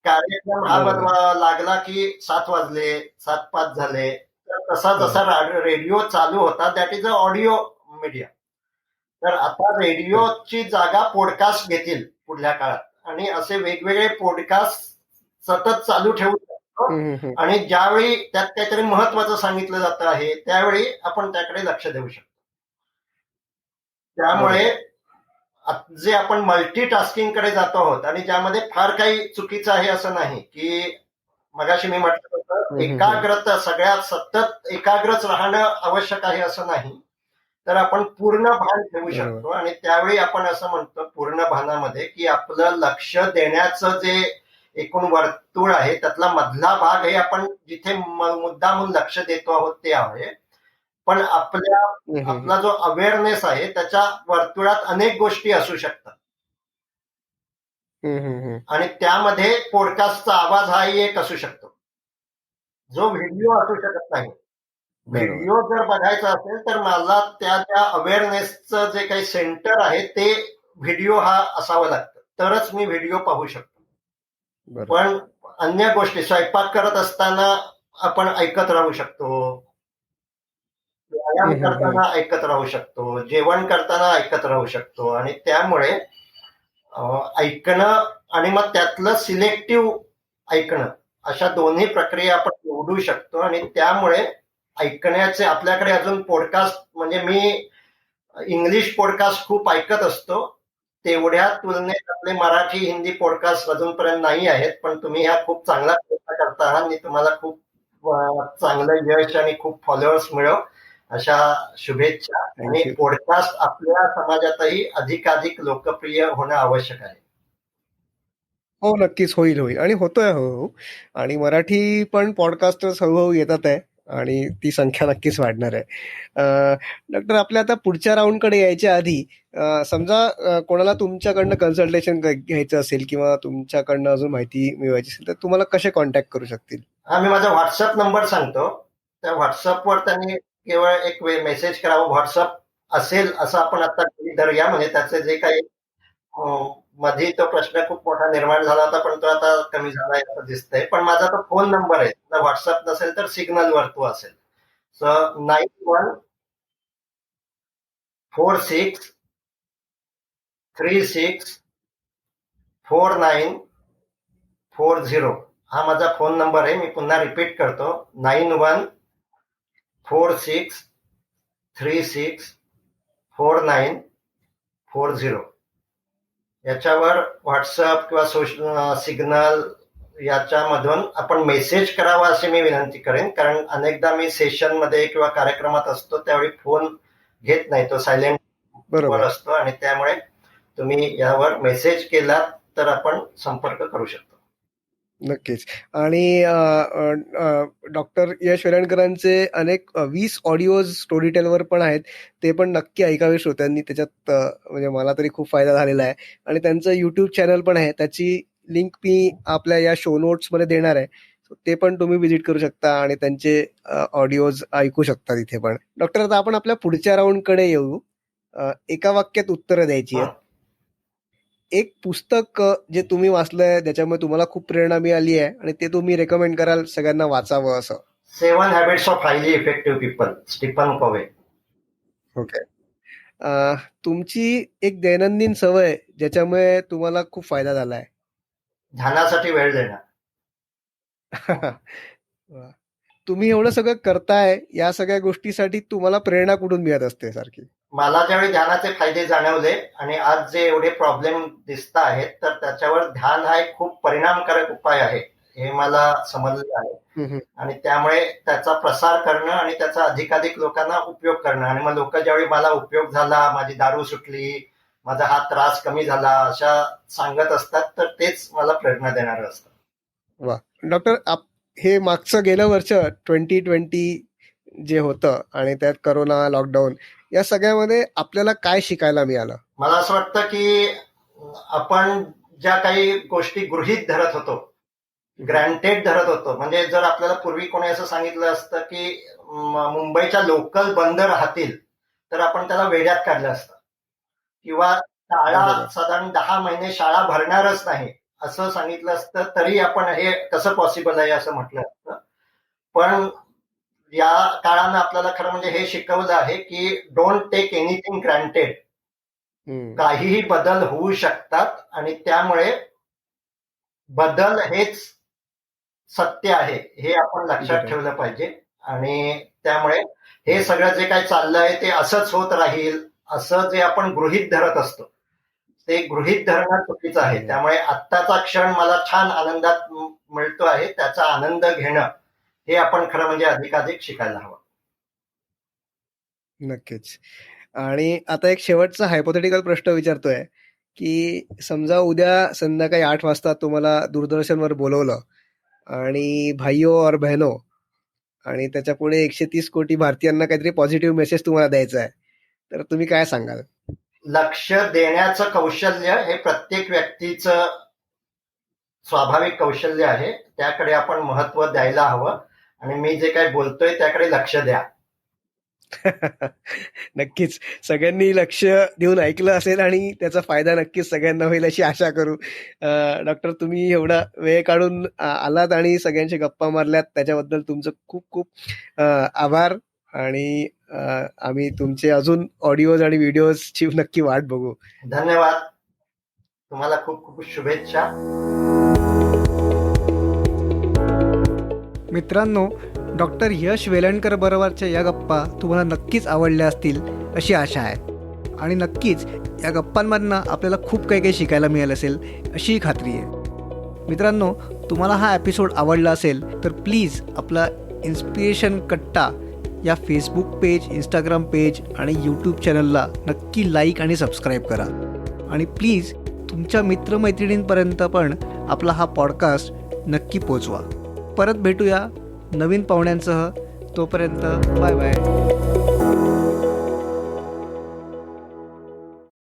कार्यक्रम हा लागला की 7 वाजले, 7:05 झाले. तर तसा जसा रेडिओ चालू होता, that is a audio media. तर आता रेडिओची जागा पॉडकास्ट घेतील पुढल्या काळात आणि असे वेगवेगळे पॉडकास्ट सतत चालू ठेवू शकतो आणि ज्यावेळी त्यात काहीतरी महत्वाचं सांगितलं जातं आहे त्यावेळी आपण त्याकडे लक्ष देऊ शकतो. त्यामुळे जे आपण मल्टीटास्किंग कडे जातो आहोत आणि ज्यामध्ये फार काही चुकीचं आहे असं नाही की मगाशी मी म्हटलं होतं एकाग्रता, सगळ्यात सतत एकाग्रच राहणं आवश्यक आहे असं नाही. तर आपण पूर्ण भान ठेवू शकतो आणि त्यावेळी आपण असं म्हणतो पूर्ण भानामध्ये की आपलं लक्ष देण्याचं जे एकूण वर्तुळ आहे त्यातला मधला भाग हे आपण जिथे मुद्दामून लक्ष देतो आहोत ते आहे. पण आपला जो अवेअरनेस आहे त्याच्या वर्तुळात अनेक गोष्टी असू शकतात आणि त्यामध्ये पॉडकास्टचा आवाज हाही एक असू शकतो जो व्हिडिओ असू शकत नाही. व्हिडिओ जर बघायचा असेल तर मला त्या अवेअरनेसचं जे काही सेंटर आहे ते व्हिडिओ हा असावं लागतं तरच मी व्हिडिओ पाहू शकतो. पण अन्य गोष्टी स्वयंपाक करत असताना आपण ऐकत राहू शकतो, व्यायाम करताना ऐकत राहू शकतो, जेवण करताना ऐकत राहू शकतो आणि त्यामुळे ऐकणं आणि मग त्यातलं सिलेक्टिव्ह ऐकणं अशा दोन्ही प्रक्रिया आपण निवडू शकतो आणि त्यामुळे ऐकण्याचे आपल्याकडे अजून पॉडकास्ट म्हणजे मी इंग्लिश पॉडकास्ट खूप ऐकत असतो. तेवढ्या तुलनेत आपले मराठी हिंदी पॉडकास्ट अजूनपर्यंत नाही आहेत. पण तुम्ही ह्या खूप चांगला प्रयत्न करता आहात आणि तुम्हाला खूप चांगलं यश आणि खूप फॉलोअर्स मिळव अशा शुभेच्छा. आणि पॉडकास्ट आपल्या समाजातही अधिकाधिक लोकप्रिय होणं आवश्यक आहे. हो नक्कीच होईल आणि होतोय हळूहळू आणि मराठी पण पॉडकास्टर्स हळूहळू येतात आहे आणि ती संख्या नक्कीच वाढणार आहे. डॉक्टर आपल्या आता पुढच्या राऊंडकडे यायच्या आधी समजा कोणाला तुमच्याकडनं कन्सल्टेशन घ्यायचं असेल किंवा तुमच्याकडनं अजून माहिती मिळवायची असेल तर तुम्हाला कसे कॉन्टॅक्ट करू शकतील? मी माझा व्हॉट्सअप नंबर सांगतो. त्या व्हॉट्सअपवर त्यांनी केवळ एक मेसेज करावं. व्हॉट्सअप असेल असं आपण आता धरूया. म्हणजे त्याचे जे काही मध्ये तो प्रश्न खूप मोठा निर्माण झाला होता पण तो आता कमी झाला आहे असं दिसतंय. पण माझा तो फोन नंबर आहे. व्हॉट्सअप नसेल तर सिग्नलवर तो असेल. सो 9146 91464940 हा माझा फोन नंबर आहे. मी पुन्हा रिपीट करतो, 9146364940. याच्यावर व्हॉट्सअप किंवा सोशल सिग्नल याच्यामधून आपण मेसेज करावा अशी मी विनंती करेन, कारण अनेकदा मी सेशनमध्ये किंवा कार्यक्रमात असतो त्यावेळी फोन घेत नाही, तो सायलेंट वर असतो, आणि त्यामुळे तुम्ही यावर मेसेज केला तर आपण संपर्क करू शकतो. नक्कीच. आणि डॉक्टर यश वेलणकरांचे अनेक 20 ऑडिओज स्टोरीटेलवर पण आहेत, ते पण नक्की ऐकावे श्रोत्यांनी. त्याच्यात म्हणजे मला तरी खूप फायदा झालेला आहे. आणि त्यांचं यूट्यूब चॅनल पण आहे, त्याची लिंक मी आपल्या या शो नोट्समध्ये देणार आहे, ते पण तुम्ही व्हिजिट करू शकता आणि त्यांचे ऑडिओज ऐकू शकता तिथे पण. डॉक्टर, आता आपण आपल्या पुढच्या राऊंडकडे येऊ. एका वाक्यात उत्तरं द्यायची आहेत. एक पुस्तक जे तुम्ही वाचलंय ज्याच्यामुळे तुम्हाला खूप प्रेरणा मिळाली आहे आणि ते तुम्ही रेकमेंड कराल सगळ्यांना वाचावं असं? 7 habits of highly effective people, Stephen Covey. Okay. तुमची एक दैनंदिन सवय ज्याच्यामुळे तुम्हाला खूप फायदा झालाय? ध्यानासाठी वेळ देणं. तुम्ही एवढं सगळं करताय, या सगळ्या गोष्टीसाठी तुम्हाला प्रेरणा कुठून मिळत असते सारखी? मला ज्यावेळी ध्यानाचे फायदे जाणवले आणि आज जे एवढे प्रॉब्लेम दिसत आहेत, तर त्याच्यावर ध्यान हा एक खूप परिणामकारक उपाय आहे हे मला समजलं आहे. आणि त्यामुळे त्याचा प्रसार करणं आणि त्याचा अधिकाधिक लोकांना उपयोग करणं, आणि मग लोक ज्यावेळी मला उपयोग झाला, माझी दारू सुटली, माझा हा त्रास कमी झाला, अशा सांगत असतात, तर तेच मला प्रेरणा देणारं असतं. वा. डॉक्टर, हे मागचं गेलं वर्ष 2020 जे होतं आणि त्यात करोना, लॉकडाऊन, या सगळ्यामध्ये आपल्याला काय शिकायला मिळालं? मला असं वाटतं की आपण ज्या काही गोष्टी गृहीत धरत होतो, ग्रँटेड धरत होतो, म्हणजे जर आपल्याला पूर्वी कोणी असं सांगितलं असतं की मुंबईच्या लोकल बंद राहतील, तर आपण त्याला वेड्यात काढलं असतं, किंवा शाळा साधारण 10 महिने शाळा भरणारच नाही असं सांगितलं असतं, तरी आपण हे कसं पॉसिबल आहे असं म्हटलं असतं. पण या काळानं आपल्याला खरं म्हणजे हे शिकवलं आहे की डोंट टेक एनिथिंग ग्रँटेड. काहीही बदल होऊ शकतात आणि त्यामुळे बदल हेच सत्य आहे हे आपण लक्षात ठेवलं पाहिजे. आणि त्यामुळे हे सगळं जे काही चाललंय ते असंच होत राहील असं जे आपण गृहीत धरत असतो, ते गृहीत धरणं चुकीचं आहे. त्यामुळे आत्ताचा क्षण मला छान आनंदात मिळतो आहे, त्याचा आनंद घेणं हे आपण खरं म्हणजे अधिकाधिक शिकायला हवं. नक्कीच. आणि आता एक शेवटचा हायपोथेटिकल प्रश्न विचारतोय की समजा उद्या संध्याकाळी 8 वाजता तुम्हाला दूरदर्शनवर बोलवलं आणि भाइयो और बहनो, आणि त्याच्या पुढे 130 कोटी भारतीयांना काहीतरी पॉझिटिव्ह मेसेज तुम्हाला द्यायचा आहे, तर तुम्ही काय सांगाल? लक्ष देण्याचं कौशल्य हे प्रत्येक व्यक्तीचं स्वाभाविक कौशल्य आहे, त्याकडे आपण महत्व द्यायला हवं, आणि मी जे काही बोलतोय त्याकडे लक्ष द्या. नक्कीच सगळ्यांनी लक्ष देऊन ऐकलं असेल आणि त्याचा फायदा नक्कीच सगळ्यांना होईल अशी आशा करू. डॉक्टर, तुम्ही एवढा वेळ काढून आलात आणि सगळ्यांशी गप्पा मारल्यात, त्याच्याबद्दल तुमचं खूप खूप आभार. आणि आम्ही तुमचे अजून ऑडिओज आणि व्हिडिओजची नक्की वाट बघू. धन्यवाद. तुम्हाला खूप खूप शुभेच्छा. मित्रांनो, डॉक्टर यश वेलणकर बरोबरच्या या गप्पा तुम्हाला नक्कीच आवडल्या असतील अशी आशा आहे, आणि नक्कीच या गप्पांमधनं आपल्याला खूप काही काही शिकायला मिळालं असेल अशी खात्री आहे. मित्रांनो, तुम्हाला हा एपिसोड आवडला असेल तर प्लीज आपला इन्स्पिरेशन कट्टा या फेसबुक पेज, इंस्टाग्राम पेज आणि यूट्यूब चॅनलला नक्की लाईक आणि सबस्क्राईब करा. आणि प्लीज तुमच्या मित्रमैत्रिणींपर्यंत पण आपला हा पॉडकास्ट नक्की पोचवा. परत भेटूया नवीन पाहुण्यांसह. तोपर्यंत बाय बाय.